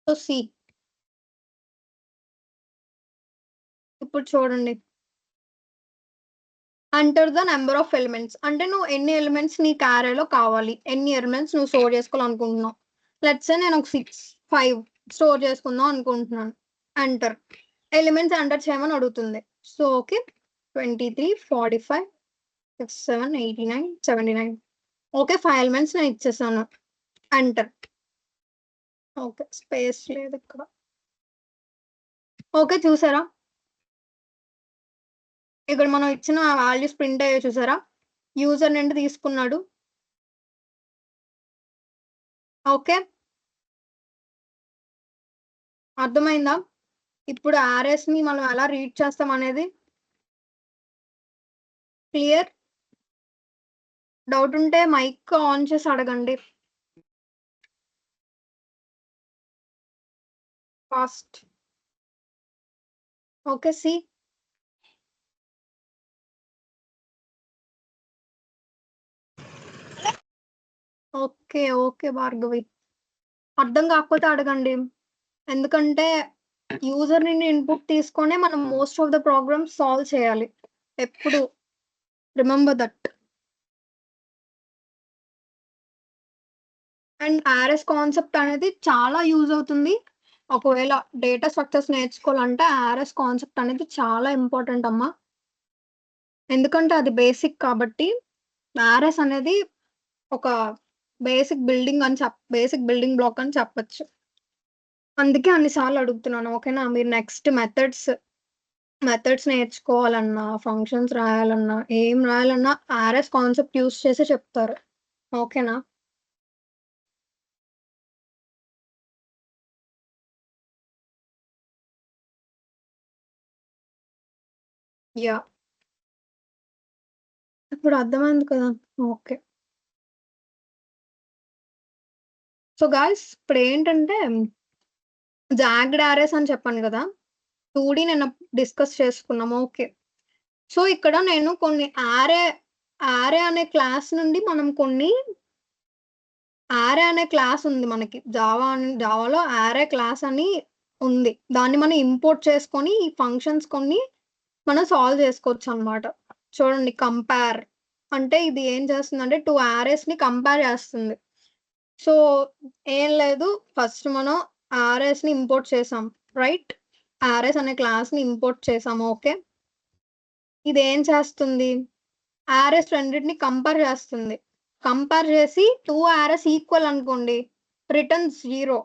సో సి ఇప్పుడు చూడండి, enter the number of elements అంటే నువ్వు ఎన్ని ఎలిమెంట్స్ నీకు arrayలో కావాలి, ఎన్ని ఎలిమెంట్స్ నువ్వు స్టోర్ చేసుకోవాలనుకుంటున్నావు. లెట్స్ సే నేను ఒక 5 స్టోర్ చేసుకుందాం అనుకుంటున్నాను. ఎంటర్ ఎలిమెంట్స్ ఎంటర్ చేయమని అడుగుతుంది. So okay, 23, 45, 67, 89, 79. ఓకే, 5 ఎలిమెంట్స్ నేను ఇచ్చేసాను. ఎంటర్. ఓకే, స్పేస్ లేదు ఇక్కడ. ఓకే, చూసారా ఇక్కడ మనం ఇచ్చిన వాల్యూస్ ప్రింట్ అయ్యే చూసారా? యూజర్ నుండి తీసుకున్నాడు. ఓకే, అర్థమైందా? ఇప్పుడు arrays ని మనం ఎలా రీడ్ చేస్తాం అనేది క్లియర్? డౌట్ ఉంటే మైక్ ఆన్ చేసి అడగండి fast. Okay, see okay okay Bhargavi, అర్థం కాకపోతే అడగండి. ఎందుకంటే యూజర్ నుండి ఇన్పుట్ తీసుకొనే మనం most of the programs solve చేయాలి. ఎప్పుడు remember that. And arrays concept అనేది చాలా యూజ్ అవుతుంది. ఒకవేళ డేటా స్ట్రక్చర్స్ నేర్చుకోవాలంటే arrays కాన్సెప్ట్ అనేది చాలా ఇంపార్టెంట్ అమ్మా. ఎందుకంటే అది బేసిక్ కాబట్టి. arrays అనేది ఒక బేసిక్ బిల్డింగ్ బ్లాక్ అని చెప్పొచ్చు. అందుకే అన్నిసార్లు అడుగుతున్నాను. ఓకేనా? మీరు నెక్స్ట్ మెథడ్స్ నేర్చుకోవాలన్నా, ఫంక్షన్స్ రాయాలన్నా, ఏం రాయాలన్నా arrays కాన్సెప్ట్ యూజ్ చేసే చెప్తారు. ఓకేనా? యా, ఇప్పుడు అర్థమైంది కదా? ఓకే. సో గాయ్స్, ఇప్పుడు ఏంటంటే జాగ్డ్ arrays అని చెప్పాను కదా, 2D నేను డిస్కస్ చేసుకున్నాము. ఓకే. సో ఇక్కడ నేను కొన్ని array అనే క్లాస్ నుండి మనం కొన్ని array అనే క్లాస్ ఉంది మనకి. జావాలో array క్లాస్ అని ఉంది. దాన్ని మనం ఇంపోర్ట్ చేసుకొని ఈ ఫంక్షన్స్ కొన్ని మనం సాల్వ్ చేసుకోవచ్చు అన్నమాట. చూడండి, కంపేర్ అంటే ఇది ఏం చేస్తుందంటే 2 arrays ని కంపేర్ చేస్తుంది. సో ఏం లేదు, ఫస్ట్ మనం arrays ని ఇంపోర్ట్ చేసాం, రైట్? arrays అనే క్లాస్ ని ఇంపోర్ట్ చేసాము. ఓకే, ఇది ఏం చేస్తుంది? arrays రెండింటిని కంపేర్ చేస్తుంది. కంపేర్ చేసి 2 arrays ఈక్వల్ అనుకోండి, రిటర్న్స్ 0.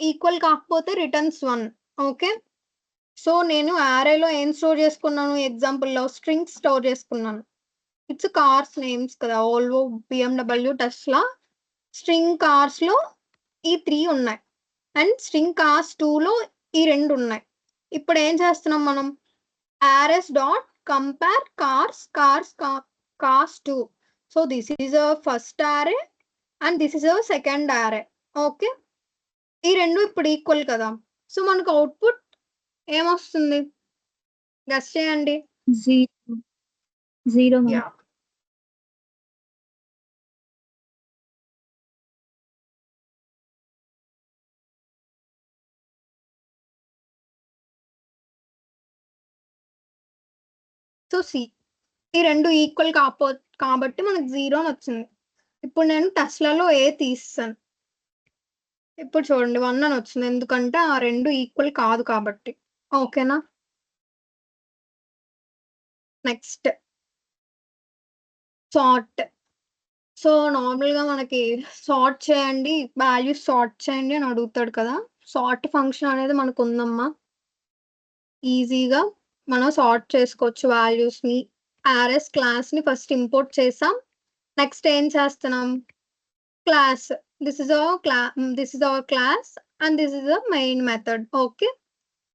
ఈక్వల్ కాకపోతే రిటర్న్స్ 1. ఓకే. సో నేను arrayలో ఏం స్టోర్ చేసుకున్నాను? ఎగ్జాంపుల్లో స్ట్రింగ్స్ స్టోర్ చేసుకున్నాను. ఇట్స్ కార్స్ నేమ్స్ కదా, Volvo, BMW, Tesla. String cars లో ఈ 3 ఉన్నాయి అండ్ స్ట్రింగ్ cast2లో ఈ 2 ఉన్నాయి. ఇప్పుడు ఏం చేస్తున్నాం మనం arrays dot compare cast2. So this is a first array and this is a second array. Okay, ఈ 2 ఇప్పుడు ఈక్వల్ కదా. సో మనకు అవుట్పుట్ ఏమొస్తుంది గెస్ చేయండి. 0 యా, సో సి ఈ 2 ఈక్వల్ కాబట్టి మనకు 0 అని వచ్చింది. ఇప్పుడు నేను టెస్లాలో ఏ తీస్తాను. ఇప్పుడు చూడండి 1 అని వచ్చింది, ఎందుకంటే ఆ 2 ఈక్వల్ కాదు కాబట్టి. ఓకేనా, నెక్స్ట్ సార్ట్. సో నార్మల్గా మనకి సార్ట్ చేయండి, వాల్యూస్ సార్ట్ చేయండి అని అడుగుతాడు కదా. సార్ట్ ఫంక్షన్ అనేది మనకు ఉందమ్మా, ఈజీగా మనం సార్ట్ చేసుకోవచ్చు వాల్యూస్ని. arrays క్లాస్ని ఫస్ట్ ఇంపోర్ట్ చేసాం. నెక్స్ట్ ఏం చేస్తున్నాం, class, this is hour class and this is a main method. Okay,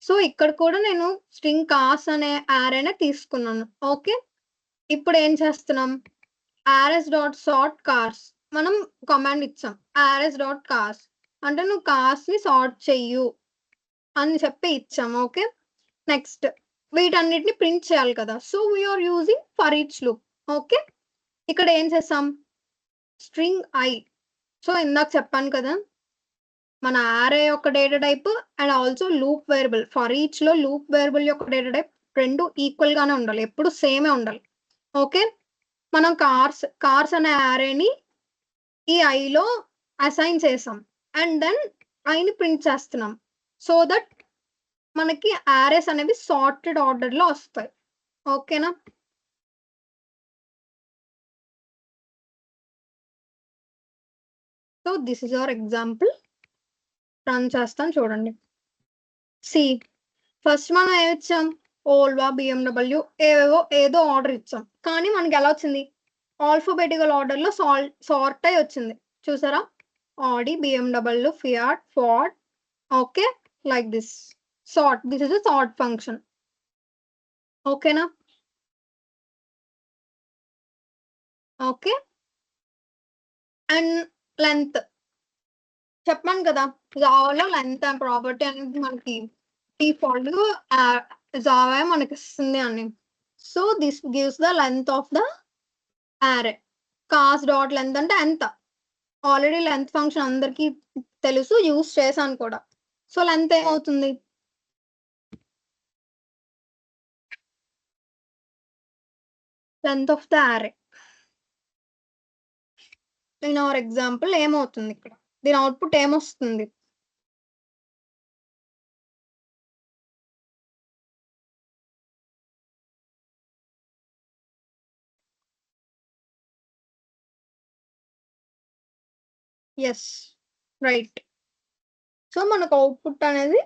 so ఇక్కడ కూడా నేను స్ట్రింగ్ కాస్ట్ అనే arrayనే తీసుకున్నాను. ఓకే, ఇప్పుడు ఏం చేస్తున్నాం, arrays డాట్ సార్ట్ కార్స్ మనం కమాండ్ ఇచ్చాం. arrays డాట్ కార్స్ అంటే నువ్వు కార్స్ ని సార్ట్ చెయ్యు అని చెప్పి ఇచ్చాం. ఓకే, నెక్స్ట్ వీటన్నిటిని ప్రింట్ చేయాలి కదా. So we are using for each loop. Okay, ఇక్కడ ఏం చేసాం, స్ట్రింగ్ ఐ. సో ఇందాక చెప్పాను కదా, మన array యొక్క data type and also loop variable. For each లో లూప్ వేరియబుల్ యొక్క డేటా టైప్ 2 ఈక్వల్ గానే ఉండాలి, ఎప్పుడు సేమే ఉండాలి. ఓకే, మనం కార్స్ అనే arrayని ఈ ఐలో అసైన్ చేసాం అండ్ దెన్ ఐని ప్రింట్ చేస్తున్నాం. సో దట్ మనకి arrays అనేవి సార్టెడ్ ఆర్డర్ లో వస్తాయి. ఓకేనా, so this is our example. Run చేస్తాం చూడండి. సి ఫస్ట్ మనం ఏమి ఇచ్చాం, ఓల్వా BMW ఏదో ఆర్డర్ ఇచ్చాం, కానీ మనకి ఎలా వచ్చింది, ఆల్ఫాబెటికల్ ఆర్డర్ లో సార్ట్ అయి వచ్చింది. చూసారా, ఆడి, BMW, Fiat, Ford. Okay, like this sort. This is a sort function. ఓకేనా, ఓకే, అండ్ లెంత్ చెప్పాను కదా, జావాలో లెంత్ అండ్ ప్రాపర్టీ అనేది మనకి డిఫాల్ట్ జావా మనకి ఇస్తుంది అని. So this gives the length of the array. Cost dot length అంటే ఎంత, ఆల్రెడీ లెంత్ ఫంక్షన్ అందరికి తెలుసు, యూస్ చేశాను కూడా. సో లెంత్ ఏమవుతుంది, length of the array. In our example ఏమవుతుంది ఇక్కడ, దీని అవుట్పుట్ ఏమొస్తుంది, ఎస్ రైట్. సో మనకు అవుట్పుట్ అనేది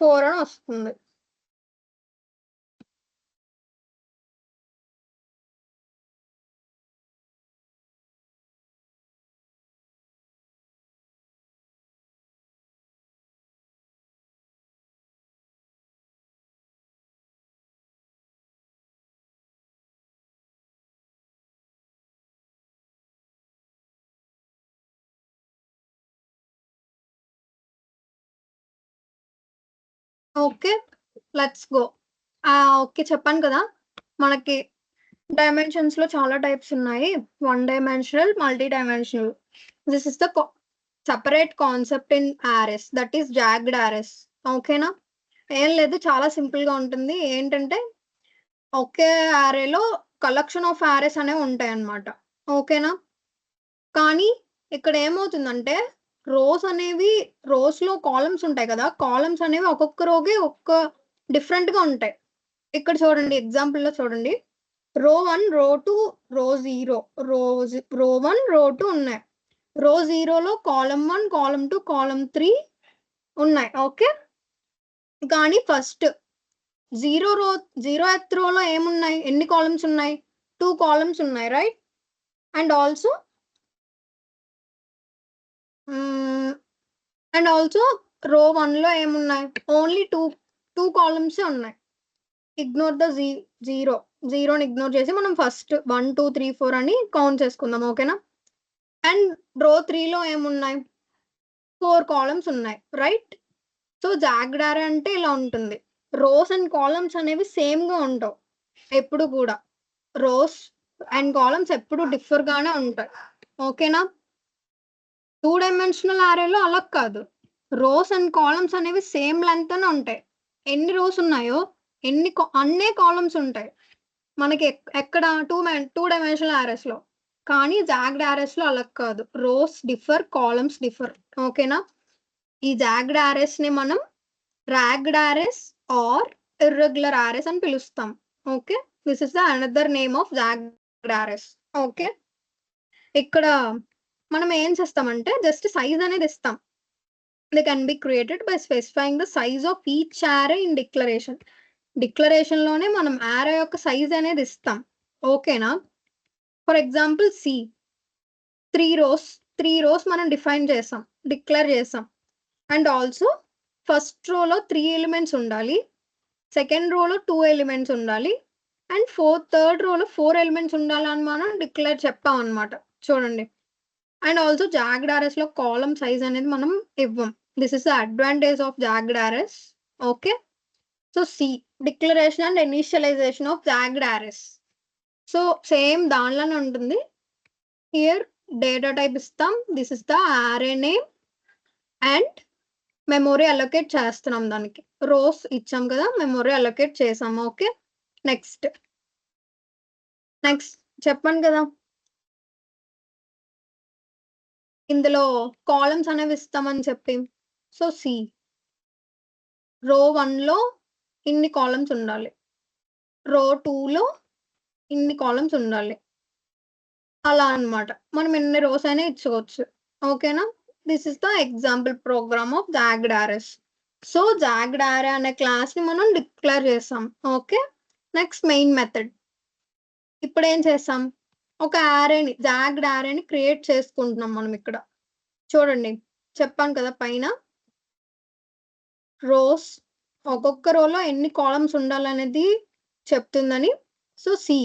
4 అని వస్తుంది. Okay, let's go. ఓకే, చెప్పాను కదా మనకి డైమెన్షన్స్ లో చాలా టైప్స్ ఉన్నాయి, 1 dimensional, multi dimensional. This is the separate concept in arrays, that is jogged arrays. ఓకేనా, ఏం లేదు, చాలా సింపుల్ గా ఉంటుంది. ఏంటంటే ఒకే arrayలో కలెక్షన్ ఆఫ్ arrays అనేవి ఉంటాయి అన్నమాట. ఓకేనా, కానీ ఇక్కడ ఏమవుతుందంటే రోస్ అనేవి, రోస్ లో కాలమ్స్ ఉంటాయి కదా, కాలమ్స్ అనేవి ఒక్కొక్క రోగే ఒక్క డిఫరెంట్ గా ఉంటాయి. ఇక్కడ చూడండి, ఎగ్జాంపుల్ లో చూడండి, రో 1, రో 2, రో 0, రో 1, రో 2 ఉన్నాయి. రో 0లో కాలమ్ 1, కాలమ్ 2, కాలమ్ 3 ఉన్నాయి. ఓకే, కానీ ఫస్ట్ 0th రోలో ఏమున్నాయి, ఎన్ని కాలమ్స్ ఉన్నాయి, 2 కాలమ్స్ ఉన్నాయి, right. And also and also రో 1లో ఏమున్నాయి, ఓన్లీ టూ కాలమ్స్ ఉన్నాయి. ఇగ్నోర్ ద జీరోని ఇగ్నోర్ చేసి మనం ఫస్ట్ 1 2 3 4 అని కౌంట్ చేసుకుందాం. ఓకేనా. అండ్ రో 3లో ఏమున్నాయి, 4 కాలమ్స్ ఉన్నాయి, రైట్. సో జాగ్డ్ అరే అంటే ఇలా ఉంటుంది. రోస్ అండ్ కాలమ్స్ అనేవి సేమ్ గా ఉండవు ఎప్పుడు కూడా. రోస్ అండ్ కాలమ్స్ ఎప్పుడు డిఫర్ గానే ఉంటాయి. ఓకేనా. 2 డైమెన్షనల్ అరేలో అలా కాదు. రోస్ అండ్ కాలమ్స్ అనేవి సేమ్ లెంత్ అనే ఉంటాయి. ఎన్ని రోస్ ఉన్నాయో అన్నే కాలమ్స్ ఉంటాయి మనకి ఎక్కడ 2 డైమెన్షనల్ అరేస్ లో. కానీ జాగ్డ్ అరేస్ లో అలా కాదు. Rows differ, columns differ. ఓకేనా. ఈ జాగ్డ్ అరేస్ ని మనం ragged arrays or irregular arrays అని పిలుస్తాం. Okay. This is the another name of jagged arrays. Okay. ఇక్కడ మనం ఏం చేస్తామంటే జస్ట్ సైజ్ అనేది ఇస్తాం. They can be created by specifying the size of each array in declaration. Declaration లోనే మనం అరే యొక్క సైజ్ అనేది ఇస్తాం. ఓకేనా. ఫర్ ఎగ్జాంపుల్ సి 3 రోస్ మనం డిక్లేర్ చేసాం. అండ్ ఆల్సో ఫస్ట్ రోలో 3 ఎలిమెంట్స్ ఉండాలి, సెకండ్ రోలో 2 ఎలిమెంట్స్ ఉండాలి, అండ్ థర్డ్ రోలో 4 ఎలిమెంట్స్ ఉండాలని మనం డిక్లేర్ చెప్పాం అనమాట. చూడండి. అండ్ ఆల్సో జాగ్డ్ అరేస్ లో కాలమ్ సైజ్ అనేది మనం ఇవ్వం. This is the advantage of jagged arrays. Okay. So see declaration and initialization of jagged arrays. So same దానిలోనే ఉంటుంది. హియర్ డేటా టైప్ ఇస్తాం. This is the array name and memory allocate చేస్తున్నాం దానికి. Rows ఇచ్చాం కదా, మెమొరీ అలొకేట్ చేసాం. Okay. Next చెప్పండి కదా, ఇందులో కాలమ్స్ అనేవి ఇస్తామని చెప్పి. సో సి రో 1లో ఇన్ని కాలమ్స్ ఉండాలి, రో 2లో ఇన్ని కాలమ్స్ ఉండాలి, అలా అన్నమాట. మనం ఎన్ని రోస్ అయినా ఇచ్చుకోవచ్చు. ఓకేనా. This is the example programme of jagged arrays. So jogged అరే అనే క్లాస్ ని మనం డిక్లేర్ చేసాం. ఓకే. Next main method. ఇప్పుడు ఏం చేస్తాం, ఒక అరేని జాగ్డ్ అరేని క్రియేట్ చేసుకుంటున్నాం మనం ఇక్కడ. చూడండి, చెప్పాను కదా పైన రోస్, ఒక్కొక్క రోలో ఎన్ని కాలమ్స్ ఉండాలనేది చెప్తుందని. సో సి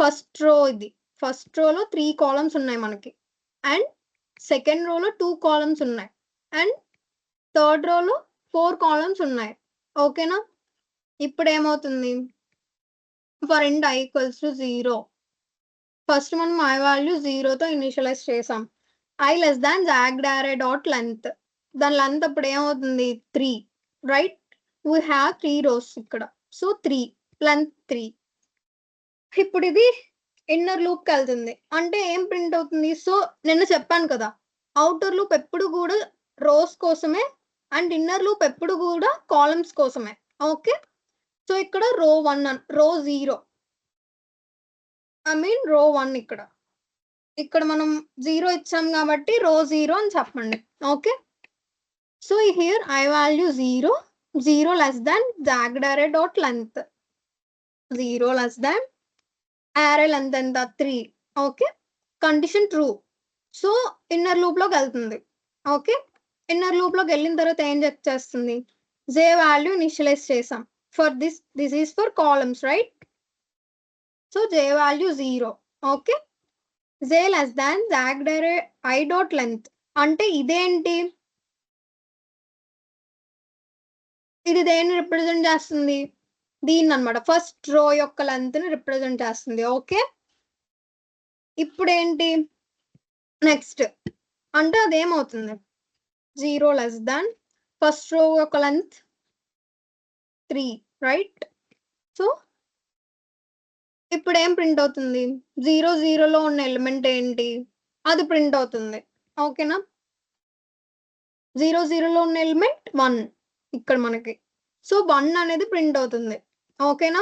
ఫస్ట్ రోలో 3 కాలమ్స్ ఉన్నాయి మనకి, అండ్ సెకండ్ రోలో 2 కాలమ్స్ ఉన్నాయి, అండ్ థర్డ్ రోలో 4 కాలమ్స్ ఉన్నాయి. ఓకేనా. ఇప్పుడు ఏమవుతుంది, ఫర్ ఇంట్ i = 0 ఫస్ట్ మనం i వాల్యూ 0తో ఇనిషియలైజ్ చేసాం. i less than జాగ్డ్ అరే డాట్ లెంత్. దాని లెంత్ అప్పుడు ఏమవుతుంది 3, రైట్. వీ హ్యావ్ 3 రోస్ ఇక్కడ. So 3 length 3. ఇప్పుడు ఇది ఇన్నర్ లూప్ కి వెళ్తుంది. అంటే ఏం ప్రింట్ అవుతుంది, సో నిన్న చెప్పాను కదా, అవుటర్ లూప్ ఎప్పుడు కూడా రోస్ కోసమే అండ్ ఇన్నర్ లూప్ ఎప్పుడు కూడా కాలమ్స్ కోసమే. ఓకే. సో ఇక్కడ రో 0 రో 1 ఇక్కడ మనం 0 ఇచ్చాం కాబట్టి రో 0 అని చెప్పండి. Okay. So here i value 0 less than jogged అరే డాట్ లెంత్. 0 less than అరే లెంత్ ఎంత 3. Okay. Condition true. So inner loop లోకి వెళ్తుంది. ఓకే. ఇన్నర్ లూప్ లోకి వెళ్ళిన తర్వాత ఏం చెక్ చేస్తుంది, జే వాల్యూ ఇనిషియలైజ్ చేసాం. For this is for columns, right. So J value 0. Okay. J less than jagged అరే i డాట్ లెంత్. అంటే ఇదేంటి, ఇది దేన్ని రిప్రజెంట్ చేస్తుంది, దీన్ని అనమాట. ఫస్ట్ రో యొక్క లెంత్ ని రిప్రజెంట్ చేస్తుంది. ఓకే. ఇప్పుడు ఏంటి నెక్స్ట్ అంటే అదేమవుతుంది, 0 less than ఫస్ట్ రో యొక్క లెంత్ 3, రైట్. సో ఇప్పుడు ఏం ప్రింట్ అవుతుంది, 0 ఉన్న ఎలిమెంట్ ఏంటి, అది ప్రింట్ అవుతుంది. ఓకేనా. 0 ఉన్న ఎలిమెంట్ 1 ఇక్కడ మనకి. సో 1 అనేది ప్రింట్ అవుతుంది. ఓకేనా.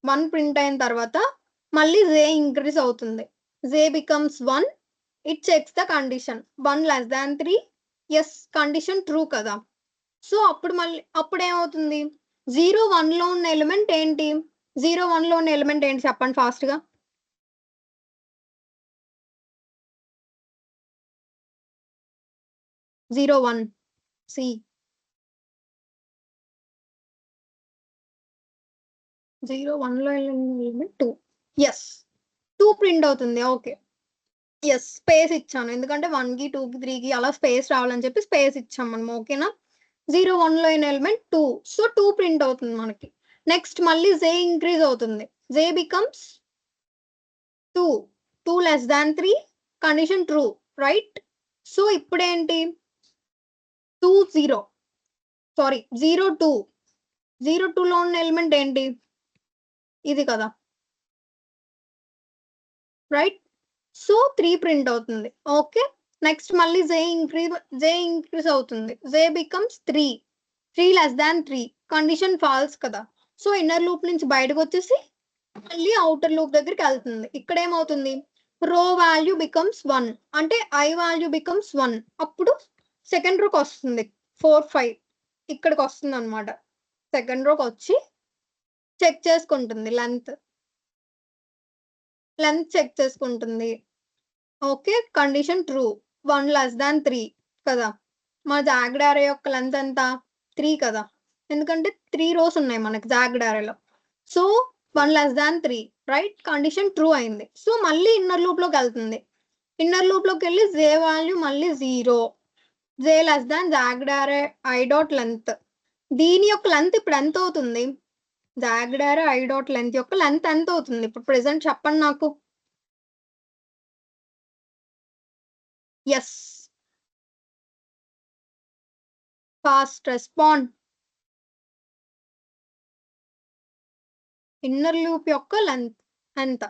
1 ప్రింట్ అయిన తర్వాత మళ్ళీ జే ఇంక్రీజ్ అవుతుంది. జే becomes 1. It checks the condition 1 less than 3. Yes, condition true కదా. సో అప్పుడు ఏమవుతుంది, 0 1లో ఉన్న ఎలిమెంట్ ఏంటి, 0 1లో ఉన్న ఎలిమెంట్ ఏంటి చెప్పండి ఫాస్ట్ గా. 0 1 సి 0 1 లో ఎలిమెంట్ 2 ఎస్ 2 ప్రింట్ అవుతుంది. ఓకే ఎస్ స్పేస్ ఇచ్చాను ఎందుకంటే 1 కి 2 కి 3 కి అలా స్పేస్ రావాలని చెప్పి స్పేస్ ఇచ్చాం మనం. ఓకేనా 0 1 లో ఎలిమెంట్ 2 సో 2 ప్రింట్ అవుతుంది మనకి. నెక్స్ట్ మళ్ళీ జే ఇంక్రీజ్ అవుతుంది. జే becomes 2 2 less than 3 condition true right. So ఇప్పుడు ఏంటి 2 0 సారీ 0 2 0 2 లో ఉన్న ఎలిమెంట్ ఏంటి ఇది కదా రైట్. సో 3 ప్రింట్ అవుతుంది. ఓకే నెక్స్ట్ మళ్ళీ జే ఇంక్రీజ్ అవుతుంది. జే becomes 3 3 less than 3 condition false కదా. సో ఇన్నర్ లూప్ నుంచి బయటకు వచ్చేసి మళ్ళీ అవుటర్ లూప్ దగ్గరికి వెళ్తుంది. ఇక్కడ ఏమవుతుంది రో వాల్యూ బికమ్స్ 1 అంటే ఐ వాల్యూ బికమ్స్ 1 అప్పుడు సెకండ్ రోకి వస్తుంది 4 5 ఇక్కడికి వస్తుంది అనమాట. సెకండ్ రోకి వచ్చి చెక్ చేసుకుంటుంది లెంత్ చెక్ చేసుకుంటుంది. Okay condition true 1 less than 3 కదా. మన జాగ్డ్ అరే యొక్క లెంత్ ఎంత 3 కదా ఎందుకంటే 3 రోస్ ఉన్నాయి మనకి జాగ్డ్ అరేలో. So 1 less than 3 right condition true అయింది. సో మళ్ళీ ఇన్నర్ లూప్ లోకి వెళ్తుంది. ఇన్నర్ లూప్ లోకి వెళ్ళి జే వాల్యూ మళ్ళీ 0 j less than jagged array i dot length. దీని యొక్క లెంత్ ఇప్పుడు ఎంత అవుతుంది jagged array i dot length యొక్క లెంత్ ఎంత అవుతుంది ఇప్పుడు ప్రెసెంట్ చెప్పండి నాకు. Yes fast respond. Inner loop యొక్క లెంత్ ఎంత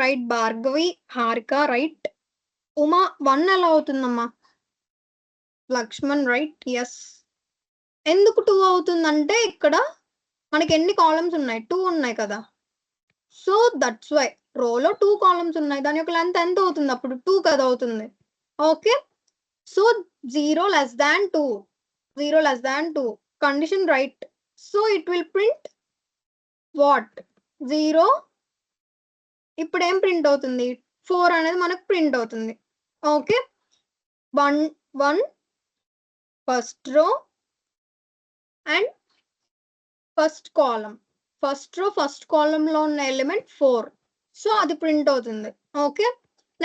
రైట్. భార్గవి హారిక రైట్. ఉమా 1 ఎలా అవుతుందమ్మా లక్ష్మణ్ రైట్. ఎస్ ఎందుకు 2 అవుతుందంటే ఇక్కడ మనకి ఎన్ని కాలమ్స్ ఉన్నాయి 2 ఉన్నాయి కదా. సో దట్స్ వై రోలో 2 కాలమ్స్ ఉన్నాయి దాని యొక్క లెంత్ ఎంత అవుతుంది అప్పుడు 2 కదా అవుతుంది. Okay so 0 less than 2 0 less than 2 condition right. So it will print what 0 ఇప్పుడు ఏం ప్రింట్ అవుతుంది 4 అనేది మనకు ప్రింట్ అవుతుంది. Okay 1 1 first row and first column first column లో ఉన్న ఎలిమెంట్ 4 సో అది ప్రింట్ అవుతుంది. ఓకే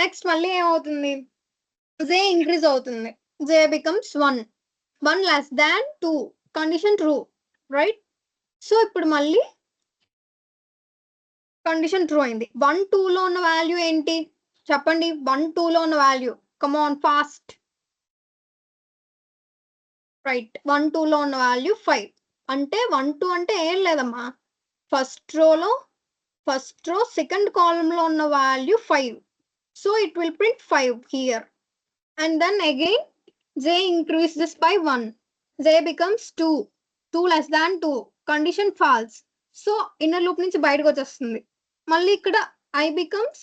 నెక్స్ట్ మళ్ళీ ఏమవుతుంది జే ఇంక్రీజ్ అవుతుంది. జే becomes 1 1 less than 2 condition true right. So ఇప్పుడు మళ్ళీ కండిషన్ ట్రూ అయింది. 1 2 లో ఉన్న వాల్యూ ఏంటి చెప్పండి 1 2 లో ఉన్న value come on fast right. 1 2 లో ఉన్న వాల్యూ 5 అంటే 1 2 అంటే ఏం లేదమ్మా ఫస్ట్ రో సెకండ్ కాలమ్ లో ఉన్న value 5 so it will print 5 here and then again j increase this by 1 j becomes 2 2 less than 2 condition false. So inner loop నుంచి బయటకు వచ్చేస్తుంది. మళ్ళీ ఇక్కడ ఐ బికమ్స్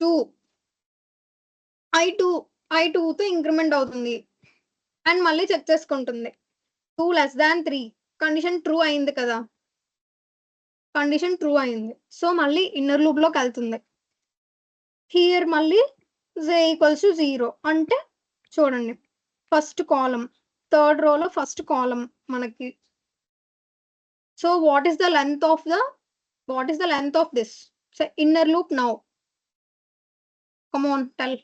2 ఐ 2 తో ఇంక్రిమెంట్ అవుతుంది అండ్ మళ్ళీ చెక్ చేసుకుంటుంది 2 లెస్ దాన్ 3 కండిషన్ ట్రూ అయింది కదా కండిషన్ ట్రూ అయింది. సో మళ్ళీ ఇన్నర్ లూప్ లోకి వెళ్తుంది. హియర్ మళ్ళీ జే ఈక్వల్స్ టు 0 అంటే చూడండి ఫస్ట్ కాలమ్ థర్డ్ రోలో ఫస్ట్ కాలమ్ మనకి. So what is the length of this inner loop now come on tell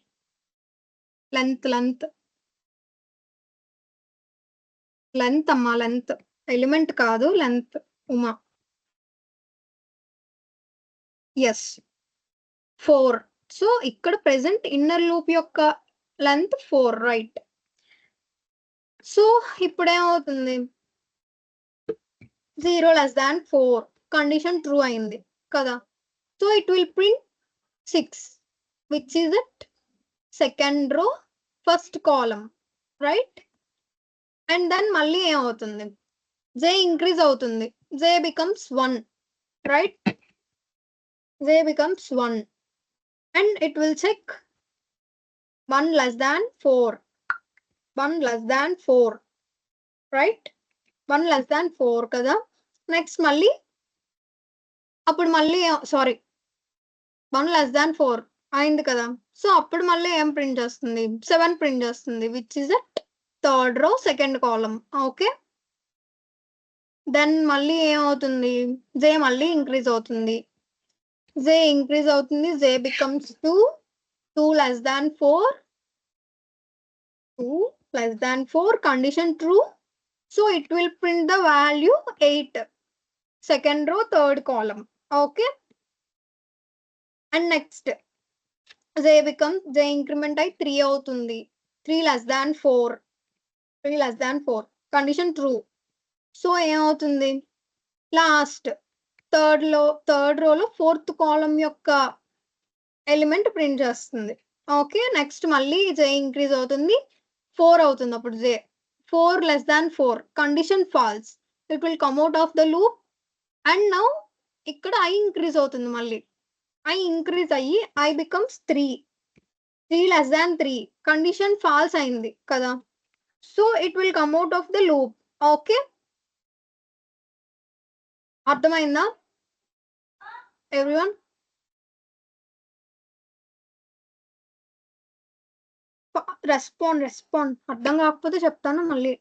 length అమ్మా లెంత్ ఎలిమెంట్ కాదు లెంత్ ఉమా. ఎస్ 4 సో ఇక్కడ ప్రెసెంట్ ఇన్నర్ లూప్ యొక్క లెంత్ 4 రైట్. సో ఇప్పుడేమవుతుంది 0 less than 4 condition true అయింది కదా. So it will print 6 which is it second row first column right. And then మళ్ళీ ఏమవుతుంది J increase అవుతుంది. జే becomes 1 right. J becomes 1 and it will check 1 less than 4 right 1 less than 4 కదా. Next మళ్ళీ అప్పుడు మళ్ళీ sorry 1 less than 4 అయింది కదా. So అప్పుడు మళ్ళీ ఏం ప్రింట్ చేస్తుంది 7 ప్రింట్ చేస్తుంది which is at third row second column. Okay, then మళ్ళీ ఏమవుతుంది జే మళ్ళీ ఇంక్రీజ్ అవుతుంది. జే ఇంక్రీజ్ అవుతుంది, జే becomes 2 less than 4, 2 less than 4, condition true. So it will print the value 8, second row third column. Okay, and next j increment అయి 3 అవుతుంది, 3 less than 4, 3 less than 4, condition true. So ఏమవుతుంది last third రోలో fourth column యొక్క element print చేస్తుంది. Okay, next మళ్ళీ J increase అవుతుంది, 4 అవుతుంది. అప్పుడు జే 4 less than 4, condition false, it will come out of the loop. And now ఇక్కడ ఐ ఇంక్రీజ్ అవుతుంది, మళ్ళీ ఐ ఇంక్రీజ్ అయ్యి I becomes 3 less than 3, condition falls అయింది కదా. So it will come out of the loop. Okay, అర్థమైందా everyone? Respond అర్థం కాకపోతే చెప్తాను మళ్ళీ.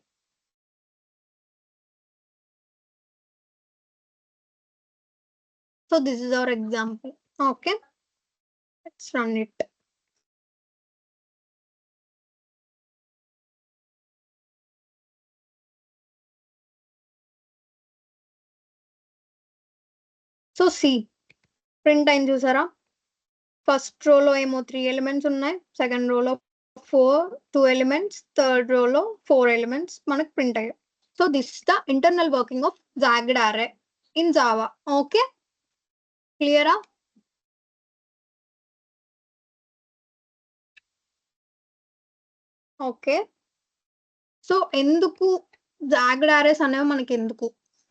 So this is our example. Okay, let's run it. So see print అయింది చూసారా, ఫస్ట్ రోలో ఏమో 3 ఎలిమెంట్స్ ఉన్నాయి, సెకండ్ రోలో 2 ఎలిమెంట్స్, థర్డ్ రోలో 4 ఎలిమెంట్స్ మనకు ప్రింట్ అయ్యాయి. So this is the internal working of jagged array in Java. Okay, క్లియరా? ఓకే, సో ఎందుకు జాగ్డ్ అరేస్ అనేవి మనకి ఎందుకు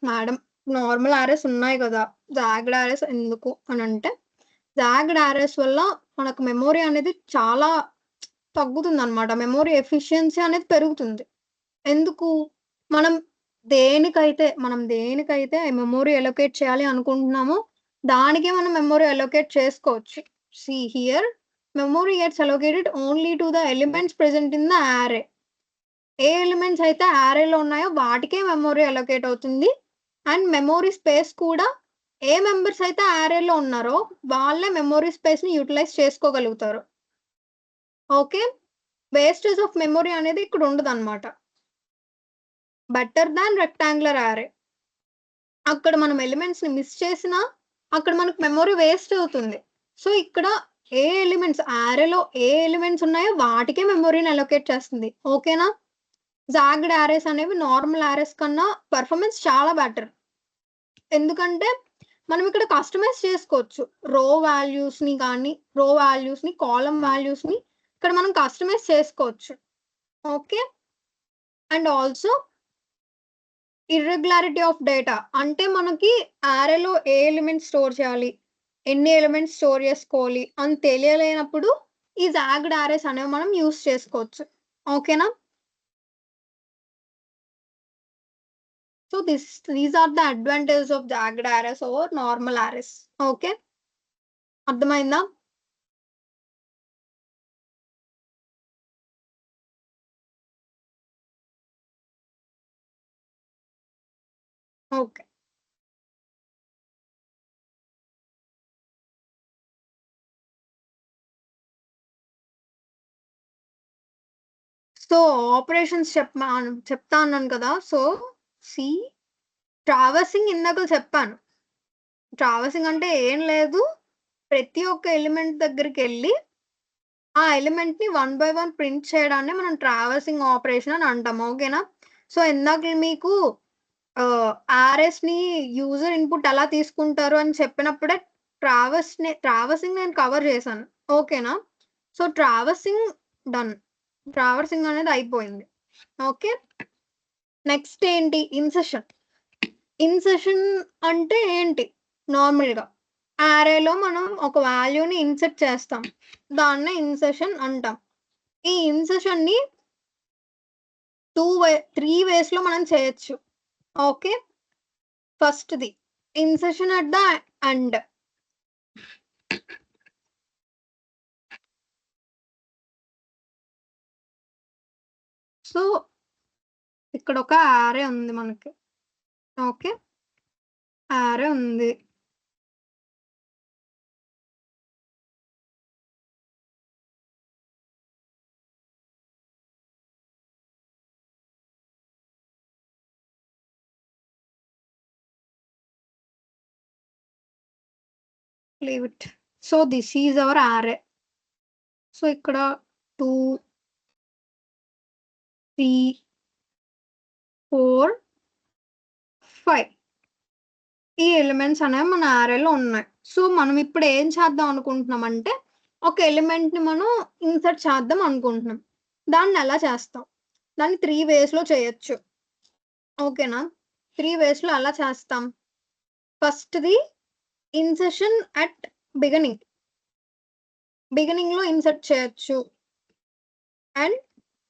మేడం, నార్మల్ అరేస్ ఉన్నాయి కదా, జాగ్డ్ అరేస్ ఎందుకు అని అంటే, జాగ్డ్ అరేస్ వల్ల మనకు మెమొరీ అనేది చాలా తగ్గుతుంది అనమాట, మెమొరీ ఎఫిషియన్సీ అనేది పెరుగుతుంది. ఎందుకు మనం దేనికైతే మెమొరీ అలొకేట్ చేయాలి అనుకుంటున్నామో దానికే మనం మెమొరీ అలొకేట్ చేసుకోవచ్చు. See here memory gets allocated only to the elements present in the అరే. ఏ ఎలిమెంట్స్ అయితే అరేలో ఉన్నాయో వాటికే మెమొరీ అలొకేట్ అవుతుంది. అండ్ మెమొరీ స్పేస్ కూడా ఏ మెంబర్స్ అయితే అరేలో ఉన్నారో వాళ్ళే మెమొరీ స్పేస్ ని యూటిలైజ్ చేసుకోగలుగుతారు. ఓకే, వేస్టేజ్ ఆఫ్ మెమొరీ అనేది ఇక్కడ ఉండదు అనమాట. బెటర్ దాన్ రెక్టాంగులర్ అరే, అక్కడ మనం ఎలిమెంట్స్ ని మిస్ చేసినా అక్కడ మనకు మెమొరీ వేస్ట్ అవుతుంది. సో ఇక్కడ ఏ ఎలిమెంట్స్ అరేలో ఏ ఎలిమెంట్స్ ఉన్నాయో వాటికే మెమొరీని అలొకేట్ చేస్తుంది. ఓకేనా? జాగ్డ్ అరేస్ అనేవి నార్మల్ అరేస్ కన్నా పర్ఫార్మెన్స్ చాలా బెటర్. ఎందుకంటే మనం ఇక్కడ కస్టమైజ్ చేసుకోవచ్చు రో వాల్యూస్ ని కాలమ్ వాల్యూస్ ని ఇక్కడ మనం కస్టమైజ్ చేసుకోవచ్చు. Okay, and also irregularity of data అంటే మనకి అరేలో ఏ ఎలిమెంట్ స్టోర్ చేయాలి, ఎన్ని ఎలిమెంట్స్ స్టోర్ చేసుకోవాలి అని తెలియలేనప్పుడు ఈ జాగ్డ్ అరేస్ అనేవి మనం యూస్ చేసుకోవచ్చు. ఓకేనా? So these are the advantages of jagged arrays over normal arrays. Okay, అర్థమైందా? ఓకే, సో ఆపరేషన్స్ చెప్తా అన్నాను కదా. సో సి ట్రావర్సింగ్ ఇందాక చెప్పాను. ట్రావర్సింగ్ అంటే ఏం లేదు, ప్రతి ఒక్క ఎలిమెంట్ దగ్గరికి వెళ్ళి ఆ ఎలిమెంట్ ని 1 by 1 ప్రింట్ చేయడాన్ని మనం ట్రావర్సింగ్ ఆపరేషన్ అని అంటాం. ఓకేనా? సో ఇందాక మీకు ఆర్ఎస్ ని యూజర్ ఇన్పుట్ ఎలా తీసుకుంటారు అని చెప్పినప్పుడే ట్రావర్సింగ్ నేను కవర్ చేశాను. ఓకేనా? సో ట్రావర్సింగ్ డన్, ట్రావర్సింగ్ అనేది అయిపోయింది. ఓకే, నెక్స్ట్ ఏంటి ఇన్సెషన్. ఇన్సెషన్ అంటే ఏంటి, నార్మల్ గా అరేలో మనం ఒక వాల్యూని ఇన్సెర్ట్ చేస్తాం, దాన్నే ఇన్సెషన్ అంటాం. ఈ ఇన్సెషన్ ని 3 ways లో మనం చేయొచ్చు. Okay, first the insertion at the end. So ఇక్కడ ఒక యారే ఉంది మనకి. ఓకే, యారే ఉంది. Leave it. So this is our array. So ఇక్కడ 2 3 4 5 ఈ ఎలిమెంట్స్ అనేవి మన arrayలో ఉన్నాయి. సో మనం ఇప్పుడు ఏం చేద్దాం అనుకుంటున్నాం అంటే ఒక ఎలిమెంట్ ని మనం ఇన్సర్ట్ చేద్దాం అనుకుంటున్నాం. దాన్ని ఎలా చేస్తాం? దాన్ని 3 ways లో చేయొచ్చు. ఓకేనా? 3 ways లో ఎలా చేస్తాం? ఫస్ట్ది ఇన్సర్షన్ అట్ బిగినింగ్ లో ఇన్సర్ట్ చేయొచ్చు, అండ్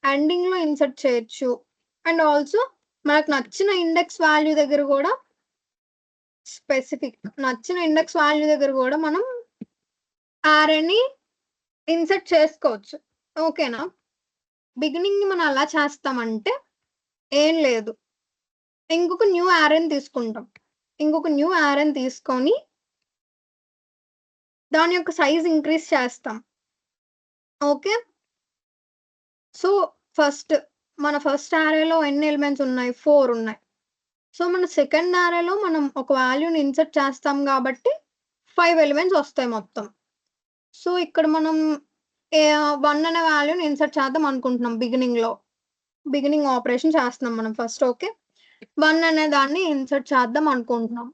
ఎండింగ్ లో ఇన్సర్ట్ చేయొచ్చు, అండ్ ఆల్సో మనకు నచ్చిన ఇండెక్స్ వాల్యూ దగ్గర కూడా నచ్చిన ఇండెక్స్ వాల్యూ దగ్గర కూడా మనం arrayని ఇన్సర్ట్ చేసుకోవచ్చు. ఓకేనా? బిగినింగ్ ని మనం ఎలా చేస్తామంటే ఏం లేదు, ఇంకొక న్యూ arrayని తీసుకుంటాం. ఇంకొక న్యూ arrayని తీసుకొని దాని యొక్క సైజ్ ఇంక్రీజ్ చేస్తాం. ఓకే, సో మన ఫస్ట్ arrayలో ఎన్ని ఎలిమెంట్స్ ఉన్నాయి? 4 ఉన్నాయి. సో మన సెకండ్ arrayలో మనం ఒక వాల్యూని ఇన్సర్ట్ చేస్తాం కాబట్టి 5 ఎలిమెంట్స్ వస్తాయి మొత్తం. సో ఇక్కడ మనం 1 అనే వాల్యూని ఇన్సర్ట్ చేద్దాం అనుకుంటున్నాం. బిగినింగ్ ఆపరేషన్ చేస్తున్నాం మనం ఫస్ట్. ఓకే, 1 అనే దాన్ని ఇన్సర్ట్ చేద్దాం అనుకుంటున్నాం.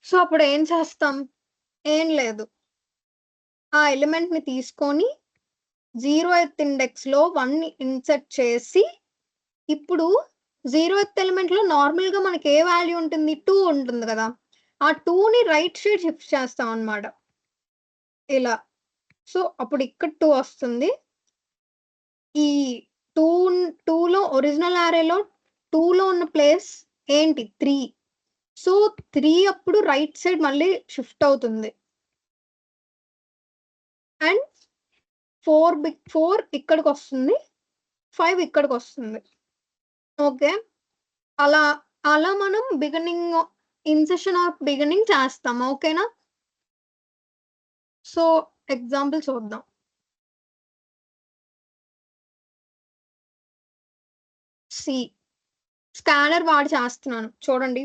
సో అప్పుడు ఏం చేస్తాం? ఏం లేదు, ఆ ఎలిమెంట్ ని తీసుకొని 0th ఇండెక్స్ లో 1 ఇన్సర్ట్ చేసి, ఇప్పుడు 0th ఎలిమెంట్ లో నార్మల్ గా మనకి ఏ వాల్యూ ఉంటుంది? 2 ఉంటుంది కదా. ఆ 2ని రైట్ సైడ్ షిఫ్ట్ చేస్తాం అన్నమాట ఇలా. సో అప్పుడు ఇక్కడ 2 వస్తుంది. ఈ 2లో ఒరిజినల్ arrayలో 2లో ఉన్న ప్లేస్ ఏంటి? 3. సో 3 అప్పుడు రైట్ సైడ్ మళ్ళీ షిఫ్ట్ అవుతుంది, అండ్ 4 ఇక్కడికి వస్తుంది, 5 ఇక్కడికి వస్తుంది. ఓకే, అలా మనం ఇన్సర్షన్ ఆఫ్ బిగినింగ్ చేస్తాం. ఓకేనా? సో ఎగ్జాంపుల్ చూద్దాం. స్కానర్ వాడి చేస్తున్నాను, చూడండి,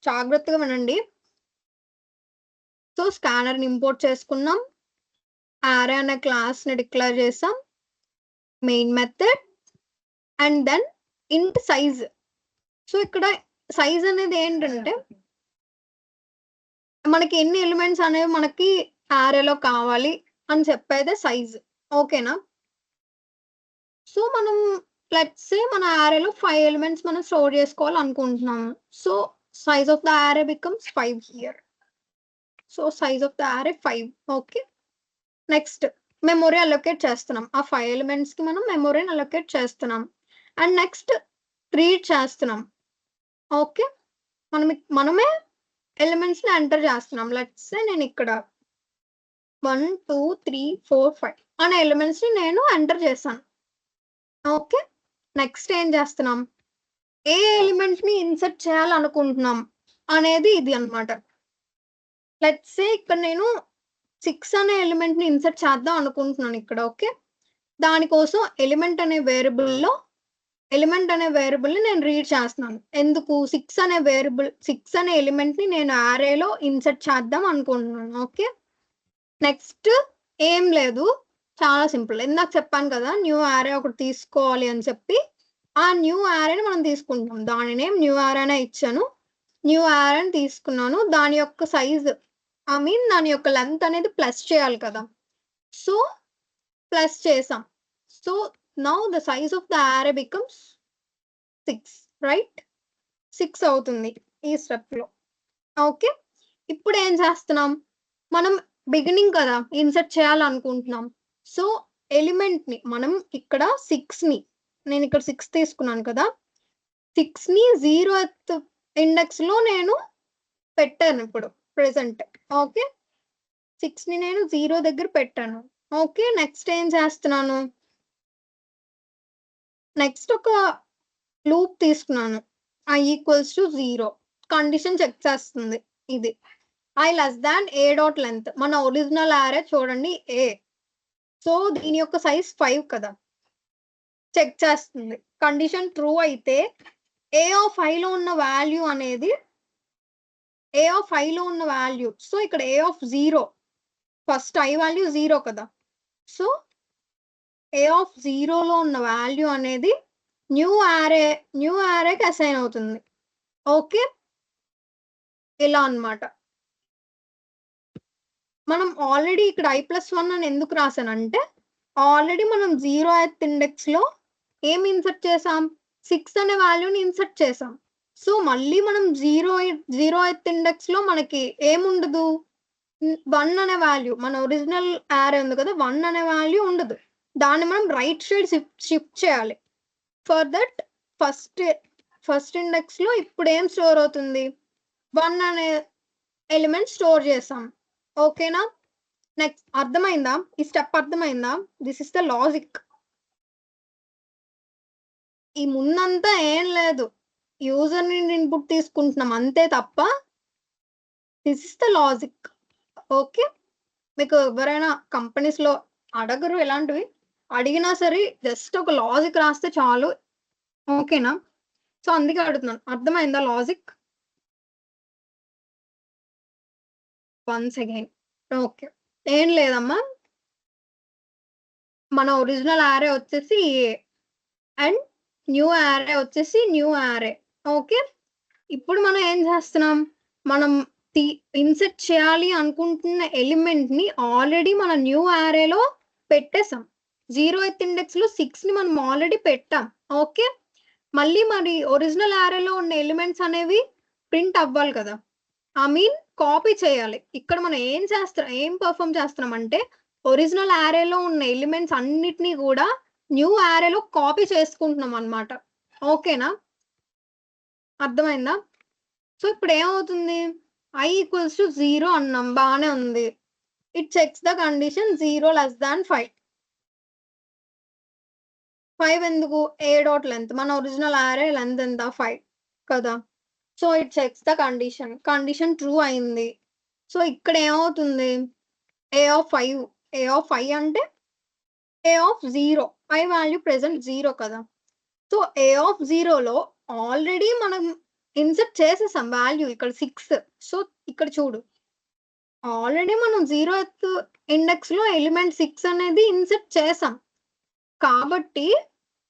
జాగ్రత్తగా వినండి. సో స్కానర్ని ఇంపోర్ట్ చేసుకున్నాం, array అనే క్లాస్ ని డిక్లేర్ చేసాం, మెయిన్ మెథడ్, అండ్ దెన్ ఇంట్ సైజ్. సో ఇక్కడ సైజ్ అనేది ఏంటంటే మనకి ఎన్ని ఎలిమెంట్స్ అనేవి మనకి arrayలో కావాలి అని చెప్పేదే సైజ్. ఓకేనా? సో మనం లెట్స్ సే మన arrayలో 5 ఎలిమెంట్స్ మనం స్టోర్ చేసుకోవాలి అనుకుంటున్నాము. So size of the array becomes 5 here. So size of the array 5. Okay, next memory allocate చేస్తున్నాం. ఆ 5 ఎలిమెంట్స్ కి మనం మెమొరీని అలొకేట్ చేస్తున్నాం. అండ్ నెక్స్ట్ రీడ్ చేస్తున్నాం. ఓకే, మనమే ఎలిమెంట్స్ ని ఎంటర్ చేస్తున్నాం. లెట్స్ సే నేను ఇక్కడ 1 2 3 4 5 అనే ఎలిమెంట్స్ ని నేను ఎంటర్ చేశాను. ఓకే, నెక్స్ట్ ఏం చేస్తున్నాం? ఏ ఎలిమెంట్ ని ఇన్సర్ట్ చేయాలనుకుంటున్నాం అనేది ఇది అన్నమాట. లెట్స్ సే ఇక్కడ నేను 6 అనే ఎలిమెంట్ ని ఇన్సర్ట్ చేద్దాం అనుకుంటున్నాను ఇక్కడ. ఓకే, దానికోసం ఎలిమెంట్ అనే వేరియబుల్ ని నేను రీడ్ చేస్తున్నాను. ఎందుకు? 6 అనే ఎలిమెంట్ ని నేను arrayలో ఇన్సర్ట్ చేద్దాం అనుకుంటున్నాను. ఓకే, నెక్స్ట్ ఏం లేదు, చాలా సింపుల్. ఇందాక చెప్పాను కదా న్యూ array ఒకటి తీసుకోవాలి అని చెప్పి, ఆ న్యూ arrayని మనం తీసుకుంటాం. దాని నేమ్ న్యూ array అనే ఇచ్చాను. న్యూ arrayని తీసుకున్నాను, దాని యొక్క సైజ్ దాని యొక్క లెంత్ అనేది ప్లస్ చేయాలి కదా. సో ప్లస్ చేసాం. So now the size of the array becomes 6, right? 6 అవుతుంది ఈ స్టెప్ లో. ఓకే, ఇప్పుడు ఏం చేస్తున్నాం? మనం బిగినింగ్ కదా ఇన్సర్ట్ చేయాలనుకుంటున్నాం. సో ఎలిమెంట్ ని మనం ఇక్కడ 6 నేను ఇక్కడ 6 తీసుకున్నాను కదా, 6ని 0th ఇండెక్స్ లో నేను పెట్టాను ఇప్పుడు ప్రెసెంట్. ఓకే, 6ని నేను 0 దగ్గర పెట్టాను. ఓకే, నెక్స్ట్ ఏం చేస్తున్నాను? నెక్స్ట్ ఒక లూప్ తీసుకున్నాను, i equals to 0, condition check చేస్తుంది. ఇది i less than a dot length, మన ఒరిజినల్ యారే చూడండి a, సో దీని యొక్క సైజ్ 5 కదా, చెక్ చేస్తుంది. కండిషన్ ట్రూ అయితే a ఆఫ్ i లో ఉన్న వాల్యూ అనేది a ఆఫ్ i లో ఉన్న వాల్యూ, సో ఇక్కడ a of 0, first i value 0 కదా, సో a ఆఫ్ 0 లో ఉన్న వాల్యూ అనేది న్యూ యారేకి అసైన్ అవుతుంది. ఓకే, ఇలా అన్నమాట. మనం ఆల్రెడీ ఇక్కడ i+1 అని ఎందుకు రాసానంటే, ఆల్రెడీ మనం 0th ఇండెక్స్ లో ఏం ఇన్సర్ట్ చేసాం, 6 అనే వాల్యూని ఇన్సర్ట్ చేసాం. సో మళ్ళీ మనం 0th ఇండెక్స్ లో మనకి ఏముండదు, 1 అనే వాల్యూ, మన ఒరిజినల్ యారే ఉంది కదా, 1 అనే వాల్యూ ఉండదు. దాన్ని మనం రైట్ సైడ్ షిఫ్ట్ చేయాలి. ఫర్ దట్ ఫస్ట్ ఇండెక్స్ లో ఇప్పుడు ఏం స్టోర్ అవుతుంది, 1 అనే ఎలిమెంట్ స్టోర్ చేసాం. ఓకేనా, నెక్స్ట్ అర్థమైందా, ఈ స్టెప్ అర్థమైందా? This is the logic. ఈ ముందంతా ఏం లేదు, యూజర్ నుండి ఇన్పుట్ తీసుకుంటున్నాం అంతే తప్ప, this is the logic. Okay, మీకు ఎవరైనా కంపెనీస్ లో అడగరు ఇలాంటివి, అడిగినా సరే జస్ట్ ఒక లాజిక్ రాస్తే చాలు. ఓకేనా, సో అందుకే అడుగుతున్నాను, అర్థమైందా లాజిక్? Once again. ఓకే, ఏం లేదమ్మా, మన ఒరిజినల్ యారే వచ్చేసి ఏ అండ్ న్యూ యారే వచ్చేసి న్యూ యారే. ఓకే, ఇప్పుడు మనం ఏం చేస్తున్నాం, మనం ఇన్సర్ట్ చేయాలి అనుకుంటున్న ఎలిమెంట్ ని ఆల్రెడీ మన న్యూ యారేలో పెట్టేసాం. 0th ఇండెక్స్ లో 6 ని మనం ఆల్రెడీ పెట్టాం. ఓకే, మళ్ళీ మరి ఒరిజినల్ యారేలో ఉన్న ఎలిమెంట్స్ అనేవి ప్రింట్ అవ్వాలి కదా, ఐ మీన్ కాపీ చేయాలి. ఇక్కడ మనం ఏం పర్ఫామ్ చేస్తున్నాం అంటే, ఒరిజినల్ యారేలో ఉన్న ఎలిమెంట్స్ అన్నిటినీ కూడా న్యూ యారేలో కాపీ చేసుకుంటున్నాం అన్నమాట. ఓకేనా, అర్థమైందా? సో ఇప్పుడు ఏమవుతుంది, i ఈక్వల్స్ టు 0 అన్నాం, బాగానే ఉంది. It checks the condition 0 less దాన్ 5. 5 ఎందుకు, a డాట్ లెంత్, మన ఒరిజినల్ యారే లెంత్ ఎంత, 5 కదా, so it checks the condition true అయింది. సో ఇక్కడ ఏమవుతుంది, a ఆఫ్ 5 అంటే a of 0, i value present 0 కదా, సో a ఆఫ్ 0లో ఆల్రెడీ మనం ఇన్సర్ట్ చేసేసాం వాల్యూ ఇక్కడ 6. సో ఇక్కడ చూడు, ఆల్రెడీ మనం 0th ఇండెక్స్ లో ఎలిమెంట్ 6 అనేది ఇన్సర్ట్ చేసాం. కాబట్టి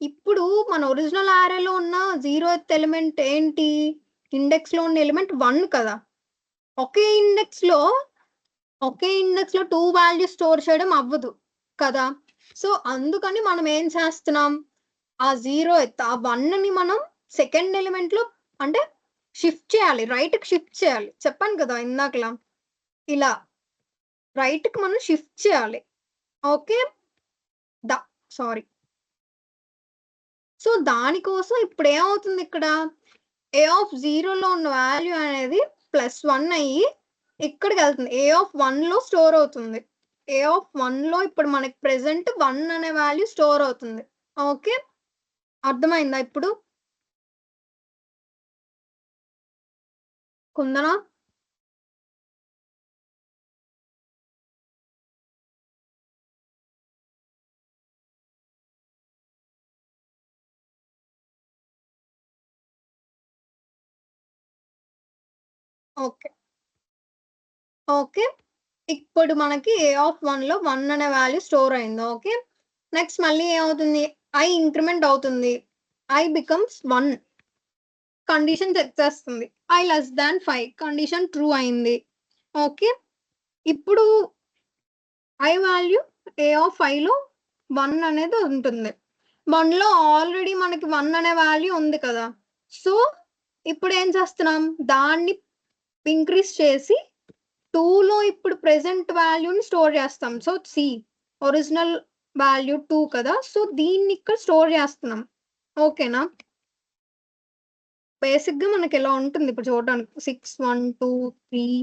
ఇప్పుడు మన ఒరిజినల్ యారేలో ఉన్న 0th ఎలిమెంట్ ఏంటి, ఇండెక్స్ లో ఉన్న ఎలిమెంట్ 1 కదా, ఒకే ఇండెక్స్ లో 2 వాల్యూస్ స్టోర్ చేయడం అవ్వదు కదా, సో అందుకని మనం ఏం చేస్తున్నాం, ఆ 0th ఆ 1 ని మనం సెకండ్ ఎలిమెంట్ లో అంటే షిఫ్ట్ చేయాలి, రైట్ కి షిఫ్ట్ చేయాలి. చెప్పాను కదా ఇందాకలా, ఇలా రైట్ కి మనం షిఫ్ట్ చేయాలి. Okay, sorry. సో దానికోసం ఇప్పుడు ఏమవుతుంది, ఇక్కడ a ఆఫ్ 0లో ఉన్న వాల్యూ అనేది +1 అయ్యి ఇక్కడికి వెళ్తుంది, a ఆఫ్ 1 లో స్టోర్ అవుతుంది. a ఆఫ్ 1 లో ఇప్పుడు మనకి ప్రెసెంట్ 1 అనే వాల్యూ స్టోర్ అవుతుంది. ఓకే, అర్థమైందా ఇప్పుడు కుందనా? ఓకే ఓకే, ఇప్పుడు మనకి a ఆఫ్ 1 లో 1 అనే వాల్యూ స్టోర్ అయింది. ఓకే, నెక్స్ట్ మళ్ళీ ఏమవుతుంది, i ఇంక్రిమెంట్ అవుతుంది, i బికమ్స్ 1, కండిషన్ చెక్ చేస్తుంది, i less than 5, condition true అయింది. ఓకే, ఇప్పుడు i వాల్యూ a ఆఫ్ 5 లో 1 అనేది ఉంటుంది. 1 లో ఆల్రెడీ మనకి 1 అనే వాల్యూ ఉంది కదా, సో ఇప్పుడు ఏం చేస్తున్నాం, దాన్ని ఇంక్రీజ్ చేసి 2 లో ఇప్పుడు ప్రెసెంట్ వాల్యూని స్టోర్ చేస్తాం. సో ఒరిజినల్ వాల్యూ 2 కదా, సో దీన్ని ఇక్కడ స్టోర్ చేస్తున్నాం. ఓకేనా, బేసిక్ గా మనకి ఎలా ఉంటుంది ఇప్పుడు చూడడానికి, 6 1 2 3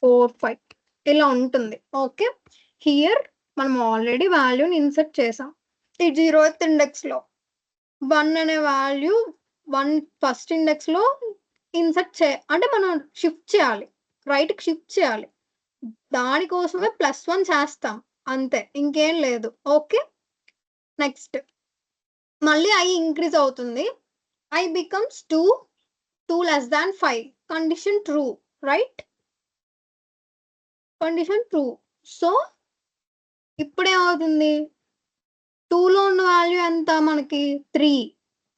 4 5 ఇలా ఉంటుంది. ఓకే, హియర్ మనం ఆల్రెడీ వాల్యూని ఇన్సర్ట్ చేసాం ఈ 0th ఇండెక్స్ లో. 1 అనే వాల్యూ 1 ఫస్ట్ ఇండెక్స్ లో ఇన్సర్ట్ అంటే మనం షిఫ్ట్ చేయాలి, రైట్ కి షిఫ్ట్ చేయాలి. దానికోసమే +1 చేస్తాం అంతే, ఇంకేం లేదు. ఓకే, నెక్స్ట్ మళ్ళీ i ఇంక్రీజ్ అవుతుంది. i becomes 2 less than 5, condition true, right? Condition true. So ఇప్పుడు ఏమవుతుంది, 2 లో ఉన్న వాల్యూ ఎంత మనకి 3.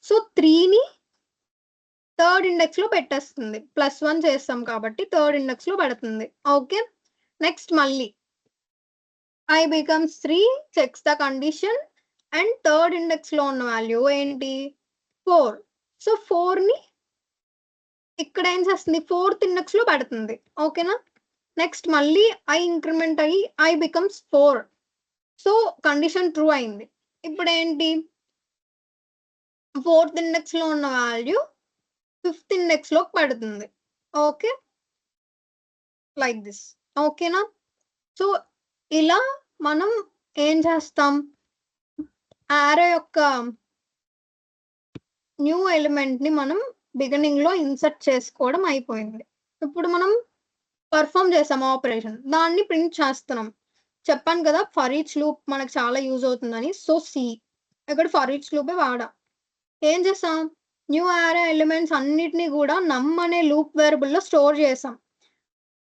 సో 3ని థర్డ్ ఇండెక్స్ లో పెట్టేస్తుంది, +1 చేస్తాం కాబట్టి థర్డ్ ఇండెక్స్ లో పెడుతుంది. ఓకే, నెక్స్ట్ మళ్ళీ i becomes 3, checks the condition, and third index లో ఉన్న వాల్యూ ఏంటి 4. సో 4ని ఇక్కడ ఏం చేస్తుంది, ఫోర్త్ ఇండెక్స్ లో పెడుతుంది. ఓకేనా, నెక్స్ట్ మళ్ళీ i ఇంక్రిమెంట్ అయ్యి i becomes 4. So condition true అయింది. ఇప్పుడు ఏంటి, ఫోర్త్ ఇండెక్స్ లో ఉన్న వాల్యూ ఫిఫ్త్ ఇండెక్స్ లోకి పెడుతుంది. Okay, like this. ఓకేనా, సో ఇలా మనం ఏం చేస్తాం, array యొక్క న్యూ ఎలిమెంట్ ని మనం బిగినింగ్ లో ఇన్సర్ట్ చేసుకోవడం అయిపోయింది. ఇప్పుడు మనం పర్ఫామ్ చేసాం ఆపరేషన్, దాన్ని ప్రింట్ చేస్తున్నాం. చెప్పాను కదా ఫర్ ఈచ్ లూప్ మనకు చాలా యూజ్ అవుతుందని. సో సి ఇక్కడ ఫర్ ఈచ్ లూపే వాడా. ఏం చేసాం, న్యూ array ఎలిమెంట్స్ అన్నిటినీ కూడా నమ్ అనే లూప్ వేరియబుల్ లో స్టోర్ చేసాం.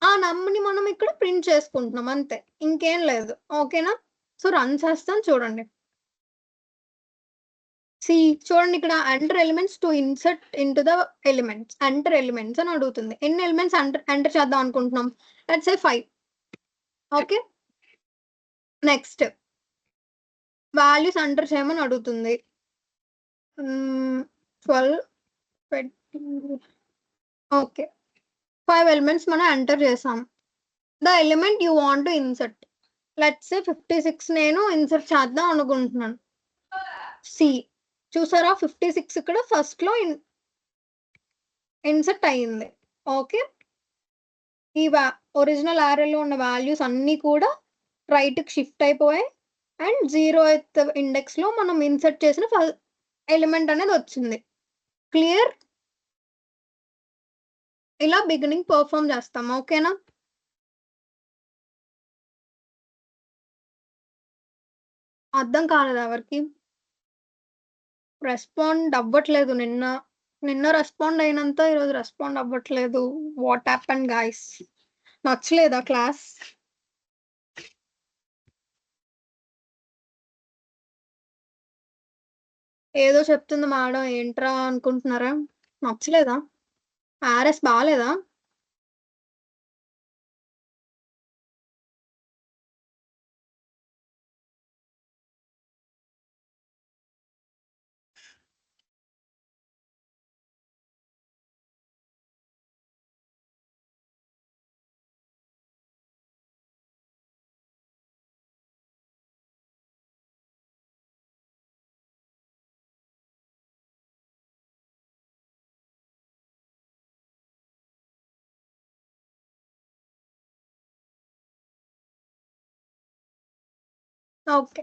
ఆ నమ్ని మనం ఇక్కడ ప్రింట్ చేసుకుంటున్నాం అంతే, ఇంకేం లేదు. ఓకేనా, సో రన్ చేస్తాం చూడండి. సి చూడండి, ఇక్కడ enter elements to insert in to the elements, enter elements అని అడుగుతుంది. ఎన్ని ఎలిమెంట్స్ ఎంటర్ చేద్దాం అనుకుంటున్నాం, let's say 5. Okay, next values enter చేయమని అడుగుతుంది. 12 ఓకే, 5 ఎలిమెంట్స్ మనం ఎంటర్ చేసాం. The element you want to insert, let's say 56 నేను ఇన్సర్ట్ చేద్దాం అనుకుంటున్నాను. సి చూసారా, 56 ఇక్కడ ఫస్ట్ లో ఇన్సర్ట్ అయ్యింది. ఓకే, ఈ ఒరిజినల్ arrayలో ఉన్న వాల్యూస్ అన్ని కూడా రైట్ కి షిఫ్ట్ అయిపోయాయి, అండ్ 0th ఇండెక్స్ లో మనం ఇన్సర్ట్ చేసిన ఎలిమెంట్ అనేది వచ్చింది. క్లియర్? ఇలా బిగినింగ్ పర్ఫామ్ చేస్తాం. ఓకేనా, అర్థం కాలేదు ఎవరికి? రెస్పాండ్ అవ్వట్లేదు. నిన్న రెస్పాండ్ అయినంత ఈరోజు రెస్పాండ్ అవ్వట్లేదు. What happened guys? నచ్చలేదా క్లాస్? ఏదో చెప్తుంది మేడం, ఏంట్రా అనుకుంటున్నారా? నచ్చలేదా? ఆర్ఎస్ బాగాలేదా? ఓకే,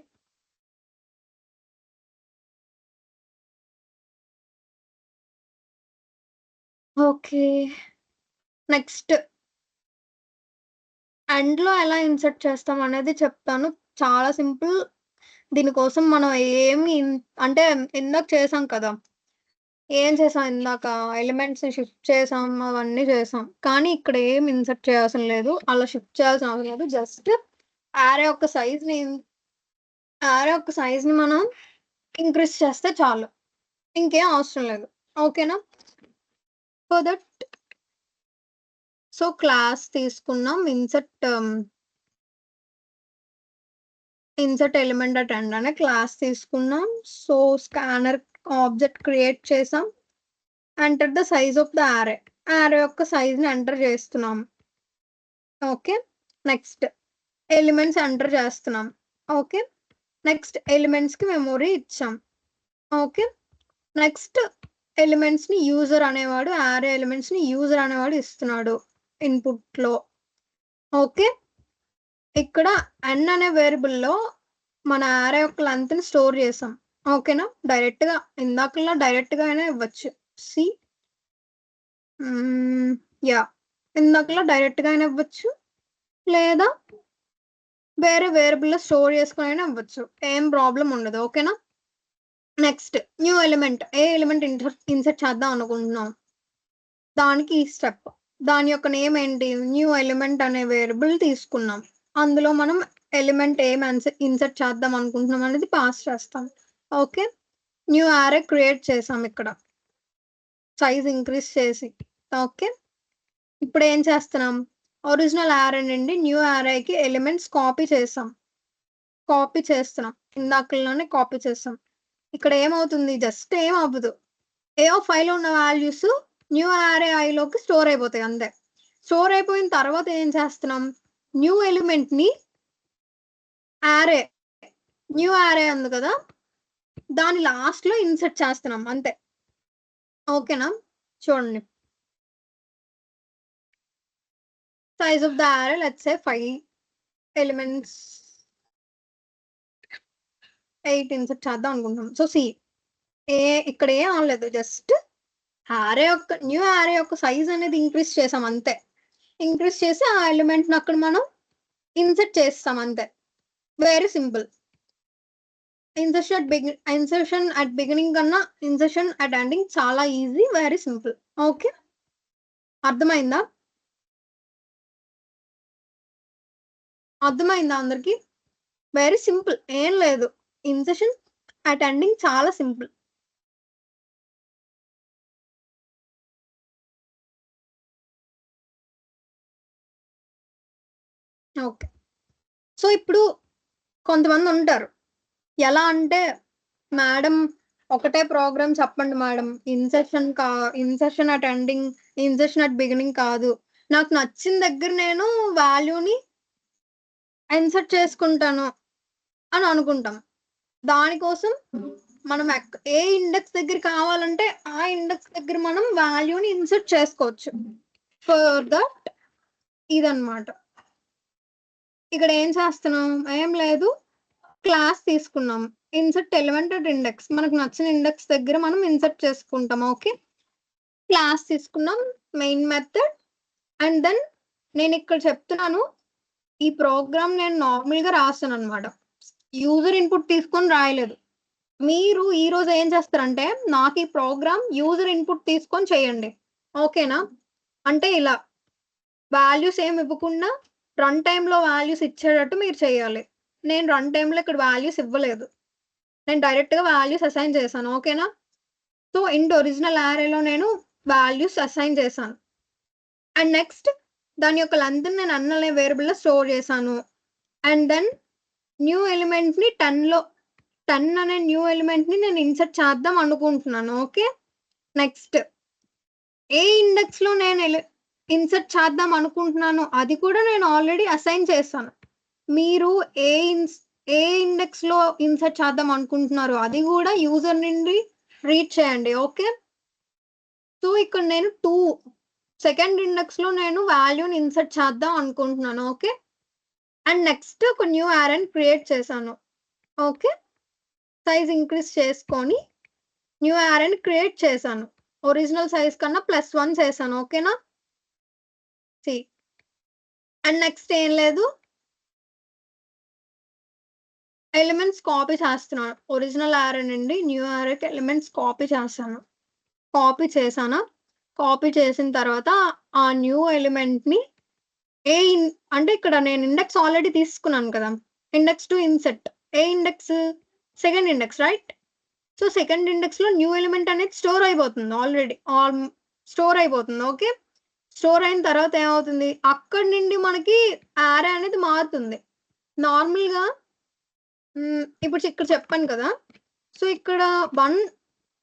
ఓకే, నెక్స్ట్ ఎండ్లో ఎలా ఇన్సర్ట్ చేస్తాం అనేది చెప్తాను. చాలా సింపుల్. దీనికోసం మనం ఏమి అంటే ఇందాక చేసాం కదా, ఏం చేసాం ఇందాక, ఎలిమెంట్స్ షిఫ్ట్ చేసాం, అవన్నీ చేసాం. కానీ ఇక్కడ ఏం ఇన్సర్ట్ చేయాల్సిన లేదు, అలా షిఫ్ట్ చేయాల్సిన అవసరం లేదు. జస్ట్ array యొక్క సైజ్ ని మనం ఇంక్రీజ్ చేస్తే చాలు, ఇంకేం అవసరం లేదు. ఓకేనా, ఫర్ దట్ సో క్లాస్ తీసుకున్నాం, ఇన్సర్ట్ ఎలిమెంట్ అట్ ఎండ్ అనే క్లాస్ తీసుకున్నాం. సో స్కానర్ ఆబ్జెక్ట్ క్రియేట్ చేసాం. Enter the size of the array యొక్క సైజ్ ని ఎంటర్ చేస్తున్నాం. ఓకే, నెక్స్ట్ ఎలిమెంట్స్ ఎంటర్ చేస్తున్నాం. ఓకే, నెక్స్ట్ ఎలిమెంట్స్ కి మెమొరీ ఇచ్చాం. ఓకే, నెక్స్ట్ ఎలిమెంట్స్ ని యూజర్ అనేవాడు, array ఎలిమెంట్స్ ని యూజర్ అనేవాడు ఇస్తున్నాడు ఇన్పుట్ లో. ఓకే, ఇక్కడ n అనే వేరియబుల్ లో మన array యొక్క లెంత్ ని స్టోర్ చేసాం. ఓకేనా? డైరెక్ట్‌గా ఇందాకలా డైరెక్ట్‌గా అయినా ఇవ్వచ్చు. C yeah! ఇందాకలా డైరెక్ట్‌గా అయినా ఇవ్వచ్చు. లేదా వేరే వేరియబుల్‌లో స్టోర్ చేసుకొని అయినా ఇవ్వచ్చు. ఏం ప్రాబ్లమ్ ఉండదు. ఓకేనా? Next new element. ఏ ఎలిమెంట్ ఇన్సర్ట్ చేద్దాం అనుకుంటున్నాం. దానికి ఈ స్టెప్. దాని యొక్క నేమ్ ఏంటి? న్యూ ఎలిమెంట్ అనే వేరియబుల్ తీసుకున్నాం. అందులో మనం ఎలిమెంట్ ఏం ఇన్సర్ట్ చేద్దాం అనుకుంటున్నాం అనేది పాస్ చేస్తాం. ఓకే. న్యూ యారే క్రియేట్ చేసాం ఇక్కడ. సైజ్ ఇంక్రీజ్ చేసి. ఓకే. ఇప్పుడు ఏం చేస్తున్నాం? ఒరిజినల్ యారే నుండి న్యూ యారేకి ఎలిమెంట్స్ కాపీ చేసాం. కాపీ చేస్తున్నాం. ఇందాకలోనే కాపీ చేసాం. ఇక్కడ ఏమవుతుంది? జస్ట్ ఏం అవ్వదు. A5లో ఉన్న వాల్యూస్ న్యూ యారే ఐలోకి స్టోర్ అయిపోతాయి అంతే. స్టోర్ అయిపోయిన తర్వాత ఏం చేస్తున్నాం? న్యూ ఎలిమెంట్ ని యారే న్యూ యారే ఉంది కదా, దాని లాస్ట్ లో ఇన్సర్ట్ చేస్తున్నాం అంతే. ఓకేనా? చూడండి. Size of the array let's say 5 elements 8 insert చేద్దాం అనుకుంటున్నాం. సో సి ఇక్కడ ఏం అవలేదు. జస్ట్ యారే యొక్క న్యూ యారే యొక్క సైజ్ అనేది ఇంక్రీజ్ చేసాం అంతే. ఇంక్రీజ్ చేసి ఆ ఎలిమెంట్ ని అక్కడ మనం ఇన్సర్ట్ చేస్తాం అంతే. Very simple. Insertion at beginning కన్నా ఇన్సర్షన్ అట్ ఎండింగ్ చాలా ఈజీ, వెరీ సింపుల్. ఓకే, అర్థమైందా? అర్థమైందా అందరికి? వెరీ సింపుల్, ఏం లేదు. ఇన్సర్షన్ అట్ ఎండింగ్ చాలా సింపుల్. ఓకే. సో ఇప్పుడు కొంతమంది ఉంటారు, ఎలా అంటే మేడం ఒకటే ప్రోగ్రామ్ చెప్పండి madam, insertion at ending, insertion at beginning కాదు, నాకు నచ్చిన దగ్గర నేను వాల్యూని ఇన్సర్ట్ చేసుకుంటాను అని అనుకుంటాం. దానికోసం మనం ఏ ఇండెక్స్ దగ్గర కావాలంటే ఆ ఇండెక్స్ దగ్గర మనం వాల్యూని ఇన్సర్ట్ చేసుకోవచ్చు. ఫర్ దట్ ఇదన్నమాట. ఇక్కడ ఏం చేస్తున్నాం? ఏం లేదు, క్లాస్ తీసుకున్నాం. ఇన్సర్ట్ ఎలిమెంట్ అట్ ఇండెక్స్, మనకు నచ్చిన ఇండెక్స్ దగ్గర మనం ఇన్సర్ట్ చేసుకుంటాం. ఓకే, క్లాస్ తీసుకున్నాం, మెయిన్ మెథడ్. అండ్ దెన్ నేను ఇక్కడ చెప్తున్నాను, ఈ ప్రోగ్రామ్ నేను నార్మల్గా రాస్తాను అనమాట, యూజర్ ఇన్పుట్ తీసుకొని రాయలేదు. మీరు ఈ రోజు ఏం చేస్తారంటే, నాకు ఈ ప్రోగ్రామ్ యూజర్ ఇన్పుట్ తీసుకొని చేయండి. ఓకేనా? అంటే ఇలా వాల్యూస్ ఏమి ఇవ్వకుండా రన్ టైంలో వాల్యూస్ ఇచ్చేటట్టు మీరు చేయాలి. నేను రన్ టైంలో ఇక్కడ వాల్యూస్ ఇవ్వలేదు, నేను డైరెక్ట్గా వాల్యూస్ అసైన్ చేశాను. ఓకేనా? సో ఇంట్ ఒరిజినల్ యారేలో నేను వాల్యూస్ అసైన్ చేశాను. అండ్ నెక్స్ట్ దాని యొక్క లెంత్ నేను అనే వేరియబుల్లో స్టోర్ చేశాను. అండ్ దెన్ న్యూ ఎలిమెంట్ని 10 అనే న్యూ ఎలిమెంట్ని నేను ఇన్సర్ట్ చేద్దాం అనుకుంటున్నాను. ఓకే, నెక్స్ట్ ఏ ఇండెక్స్లో నేను ఇన్సర్ట్ చేద్దాం అనుకుంటున్నాను అది కూడా నేను ఆల్రెడీ అసైన్ చేశాను. మీరు ఏ ఇండెక్స్లో ఇన్సర్ట్ చేద్దాం అనుకుంటున్నారు అది కూడా యూజర్ నుండి రీడ్ చేయండి. ఓకే, సో ఇక్కడ నేను సెకండ్ ఇండెక్స్లో నేను వాల్యూని ఇన్సర్ట్ చేద్దాం అనుకుంటున్నాను. ఓకే, అండ్ నెక్స్ట్ ఒక న్యూ యారేని క్రియేట్ చేశాను. ఓకే, సైజ్ ఇంక్రీజ్ చేసుకొని న్యూ యారేని క్రియేట్ చేశాను. ఒరిజినల్ సైజ్ కన్నా +1 చేశాను. ఓకేనా? సి అండ్ నెక్స్ట్ ఏం లేదు, ఎలిమెంట్స్ కాపీ చేస్తున్నాను. ఒరిజినల్ యారే నుండి న్యూ యారేకి ఎలిమెంట్స్ కాపీ చేశాను. కాపీ చేశానా? కాపీ చేసిన తర్వాత ఆ న్యూ ఎలిమెంట్ని అంటే ఇక్కడ నేను ఇండెక్స్ ఆల్రెడీ తీసుకున్నాను కదా, ఇండెక్స్ టు ఇన్సెట్. ఏ index? Second index, right? So second ఇండెక్స్లో న్యూ ఎలిమెంట్ అనేది స్టోర్ అయిపోతుంది, ఆల్రెడీ స్టోర్ అయిపోతుంది. ఓకే, స్టోర్ అయిన తర్వాత ఏమవుతుంది? అక్కడి నుండి మనకి యారే అనేది మారుతుంది. నార్మల్గా ఇప్పుడు ఇక్కడ చెప్పాను కదా, సో ఇక్కడ 1,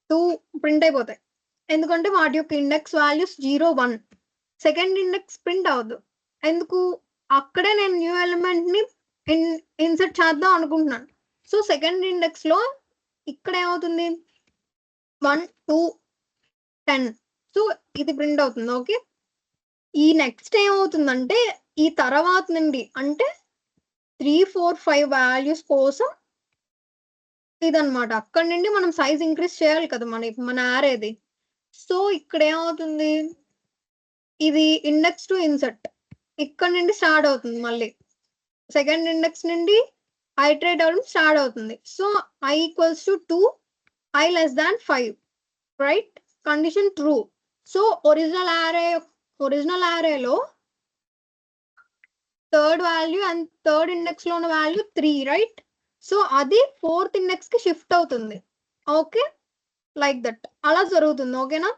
2 ప్రింట్ అయిపోతాయి, ఎందుకంటే వాటి యొక్క index values 0, 1. Second index print అవ్వదు. ఎందుకు? అక్కడే నేను న్యూ ఎలిమెంట్ని ఇన్సర్ట్ చేద్దాం అనుకుంటున్నాను. సో సెకండ్ ఇండెక్స్లో ఇక్కడ ఏమవుతుంది? 1, 2, 10. సో ఇది ప్రింట్ అవుతుంది. ఓకే, ఈ నెక్స్ట్ ఏమవుతుందంటే ఈ తర్వాత నుండి అంటే 3, 4, 5 వాల్యూస్ కోసం ఇదన్నమాట. అక్కడి నుండి మనం సైజ్ ఇంక్రీజ్ చేయాలి కదా మన యారేది. సో ఇక్కడ ఏమవుతుంది, ఇది ఇండెక్స్ టు ఇన్సర్ట్ ఇక్కడ నుండి స్టార్ట్ అవుతుంది. మళ్ళీ సెకండ్ ఇండెక్స్ నుండి ఐటరేట్ అవ్వడం స్టార్ట్ అవుతుంది. So I equals to 2, I less than 5, right? Condition true. So original యారేలో third value and third index లో ఉన్న వాల్యూ 3, రైట్? సో అది ఫోర్త్ ఇండెక్స్ కి షిఫ్ట్ అవుతుంది. ఓకే, లైక్ దట్ అలా జరుగుతుంది. ఓకేనా?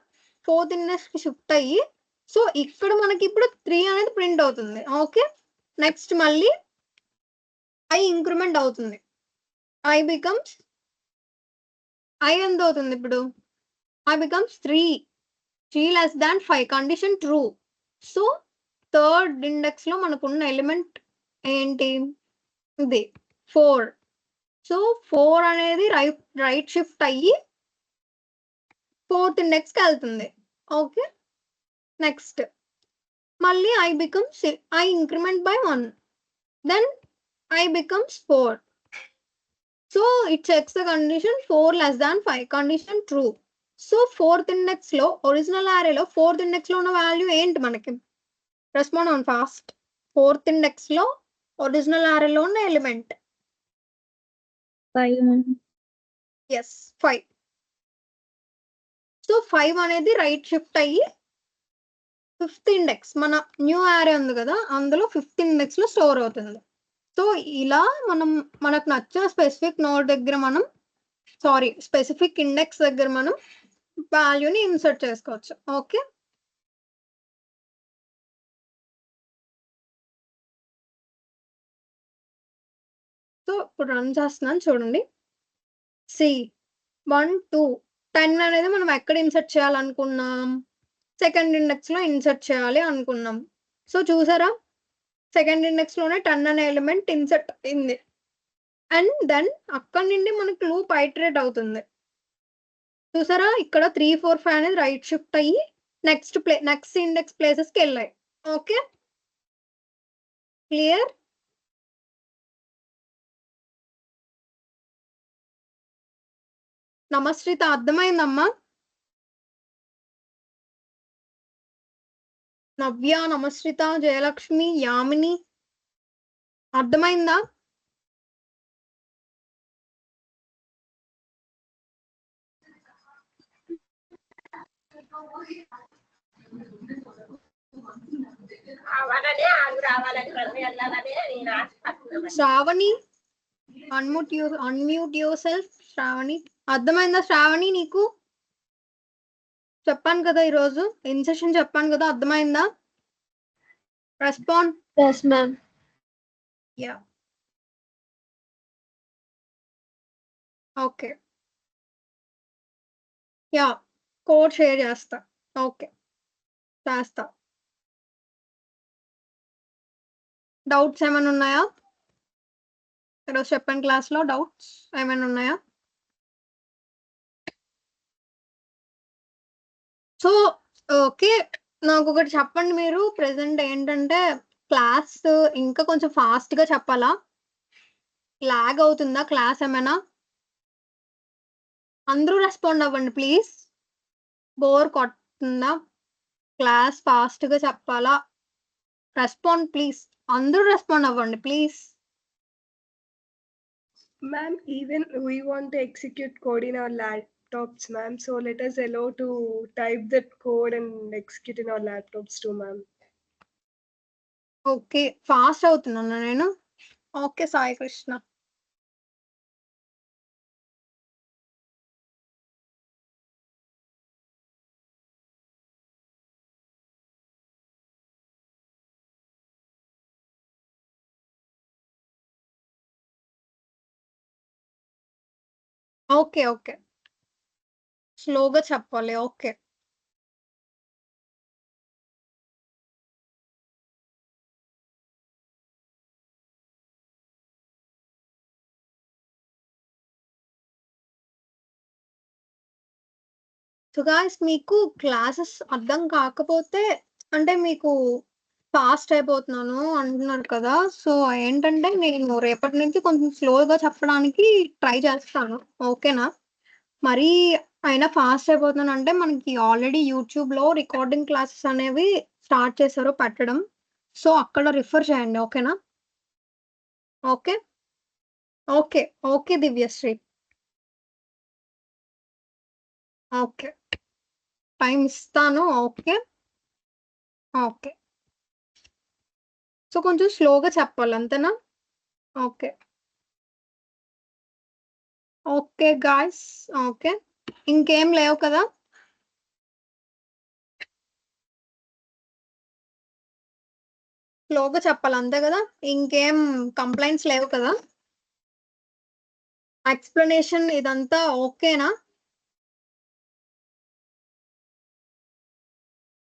ఫోర్త్ ఇండెక్స్ కి షిఫ్ట్ అయ్యి సో ఇక్కడ మనకి ఇప్పుడు 3 అనేది ప్రింట్ అవుతుంది. ఓకే, నెక్స్ట్ మళ్ళీ I ఇంక్రిమెంట్ అవుతుంది. I బికమ్స్ I ఎంత అవుతుంది ఇప్పుడు? I becomes 3 less than 5, condition true. So third index లో మనకున్న ఎలిమెంట్ ఏంటి? ఇది 4. సో 4 అనేది రైట్ షిఫ్ట్ అయ్యి ఫోర్త్ ఇండెక్స్ కి వెళ్తుంది. ఓకే, నెక్స్ట్ మళ్ళీ I increment by 1, then I becomes 4. So it checks the condition 4 less than 5, condition true. So fourth index లో ఒరిజినల్ యారేలో ఫోర్త్ ఇండెక్స్ లో ఉన్న వాల్యూ ఏంటి మనకి? Respond on fast. Fourth index లో original యారేలో ఉన్న ఎలిమెంట్ 5. ఎస్ 5. సో 5 అనేది right shift అయ్యి fifth index మన న్యూ యారే ఉంది కదా, అందులో ఫిఫ్త్ ఇండెక్స్ లో స్టోర్ అవుతుంది. సో ఇలా మనకు నచ్చిన స్పెసిఫిక్ ఇండెక్స్ దగ్గర మనం వాల్యూని ఇన్సర్ట్ చేసుకోవచ్చు. ఓకే, సో ఇప్పుడు రన్ చేస్తున్నాను చూడండి. 1 2 10 అనేది మనం ఎక్కడ ఇన్సర్ట్ చేయాలనుకున్నాం? సెకండ్ ఇండెక్స్ లో ఇన్సర్ట్ చేయాలి అనుకున్నాం. సో చూసారా, సెకండ్ ఇండెక్స్ లోనే 10 అనే ఎలిమెంట్ ఇన్సర్ట్ అయింది. అండ్ దెన్ అక్కడ నుండి మనకి లూప్ ఐటరేట్ అవుతుంది. చూసారా, ఇక్కడ 3 4 5 అనేది రైట్ షిఫ్ట్ అయ్యి నెక్స్ట్ ఇండెక్స్ ప్లేసెస్ కి వెళ్ళాయి. Okay, clear? నమస్రిత అర్థమైందమ్మా? నవ్య, నమస్రిత, జయలక్ష్మి, యామిని అర్థమైందా? Sravani, unmute yourself. Sravani అర్థమైందా? శ్రావణి నీకు చెప్పాను కదా ఈరోజు ఇన్సెషన్ చెప్పాను కదా, అర్థమైందా? Respond. Yes, ma'am. Yeah, okay. Yeah, code share చేస్తా. ఓకే, చేస్తా. డౌట్స్ ఏమైనా ఉన్నాయా? ఈరోజు చెప్పాను క్లాస్లో డౌట్స్ ఏమైనా ఉన్నాయా? సో ఓకే, నాకు ఒకటి చెప్పండి మీరు. ప్రెసెంట్ ఏంటంటే క్లాస్ ఇంకా కొంచెం ఫాస్ట్ గా చెప్పాలా? లాగ్ అవుతుందా క్లాస్ ఏమైనా? అందరూ రెస్పాండ్ అవ్వండి ప్లీజ్. బోర్ కొట్టుందా? క్లాస్ ఫాస్ట్ గా చెప్పాలా? Respond please. అందరూ రెస్పాండ్ అవ్వండి please. Ma'am, even we want to execute code in our laptops, ma'am. So let us allow to type that code and execute in our laptops too, ma'am. Okay, fast అవుతున్నాను నేను. Okay Sai Krishna. Okay okay, స్లోగా చెప్పాలి. Okay, so guys మీకు classes అర్థం కాకపోతే అంటే మీకు fast అయిపోతున్నాను అంటున్నారు కదా. సో ఏంటంటే నేను రేపటి నుంచి కొంచెం స్లోగా చెప్పడానికి ట్రై చేస్తాను. ఓకేనా? మరీ అయినా ఫాస్ట్ అయిపోతున్నాను అంటే మనకి ఆల్రెడీ యూట్యూబ్‌లో రికార్డింగ్ క్లాసెస్ అనేవి స్టార్ట్ చేశారు పెట్టడం. సో అక్కడ రిఫర్ చేయండి. ఓకేనా? Okay. Okay. Okay Divyasri. Okay. Time ఇస్తాను. ఓకే. ఓకే. సో కొంచెం స్లోగా చెప్పాలి అంతేనా? ఓకే. Okay guys. ఓకే. ఇంకేం లేవు కదా? స్లోగా చెప్పాలి అంతే కదా? ఇంకేం కంప్లెయింట్స్ లేవు కదా? ఎక్స్‌ప్లనేషన్ ఇదంతా ఓకేనా?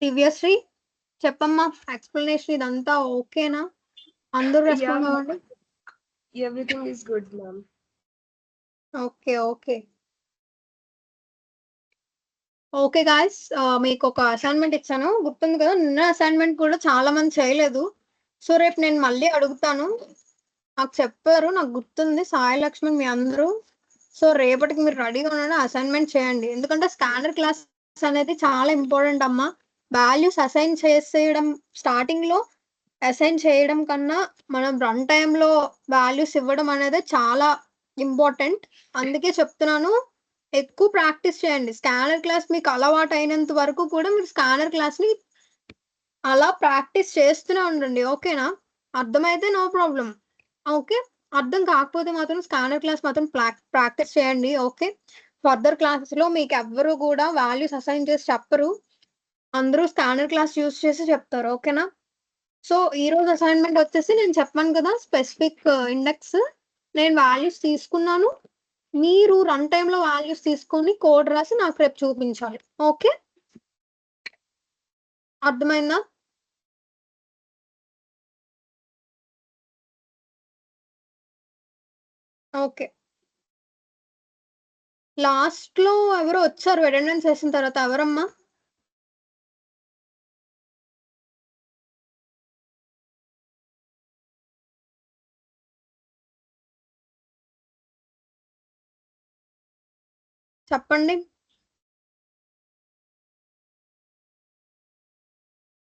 దివ్యశ్రీ చెప్పమ్మా. ఎక్స్‌ప్లనేషన్ ఇదంతా ఓకేనా? అందరూ Yeah, రెస్పాండ్ ma'am. అవ్వండి. Everything is good, ma'am. Okay. Okay. Okay guys. మీకొక అసైన్‌మెంట్ ఇచ్చాను. గుర్తుంది కదా? నిన్న అసైన్‌మెంట్ కూడా చాలా మంది చేయలేదు. సో రేపు నేను మళ్ళీ అడుగుతాను. నాకు చెప్పారు. నాకు గుర్తుంది. సాయి లక్ష్మణ్ మీ అందరూ. సో రేపటికి మీరు రెడీగా ఉండండి. అసైన్‌మెంట్ చేయండి. ఎందుకంటే స్కానర్ క్లాస్ అనేది చాలా ఇంపార్టెంట్ అమ్మా. వాల్యూస్ అసైన్ చేసేయడం స్టార్టింగ్‌లో అసైన్ చేయడం కన్నా మనం రన్ టైమ్‌లో వాల్యూస్ ఇవ్వడం అనేది చాలా ఇంపార్టెంట్. అందుకే చెప్తున్నాను. ఎక్కువ ప్రాక్టీస్ చేయండి. స్కానర్ క్లాస్ మీకు అలవాటైనంత వరకు కూడా మీరు స్కానర్ క్లాస్‌ని అలా ప్రాక్టీస్ చేస్తూనే ఉండండి. ఓకేనా? అర్థమైతే నో ప్రాబ్లమ్. ఓకే. అర్థం కాకపోతే మాత్రం స్కానర్ క్లాస్ మాత్రం ప్రాక్టీస్ చేయండి. ఓకే. ఫర్దర్ క్లాసెస్‌లో మీకెవ్వరు కూడా వాల్యూస్ అసైన్ చేసి చెప్పరు. అందరూ స్కానర్ క్లాస్ యూజ్ చేసి చెప్తారు. ఓకేనా? సో ఈరోజు అసైన్‌మెంట్ వచ్చేసి నేను చెప్పాను కదా! స్పెసిఫిక్ ఇండెక్స్ నేను వాల్యూస్ తీసుకున్నాను. మీరు రన్ టైమ్‌లో వాల్యూస్ తీసుకొని కోడ్ రాసి నాకు రేపు చూపించాలి. ఓకే. అర్థమైందా? ఓకే. లాస్ట్‌లో ఎవరో వచ్చారు అటెండెన్స్ ఏసిన తర్వాత ఎవరమ్మా? చెప్పండి.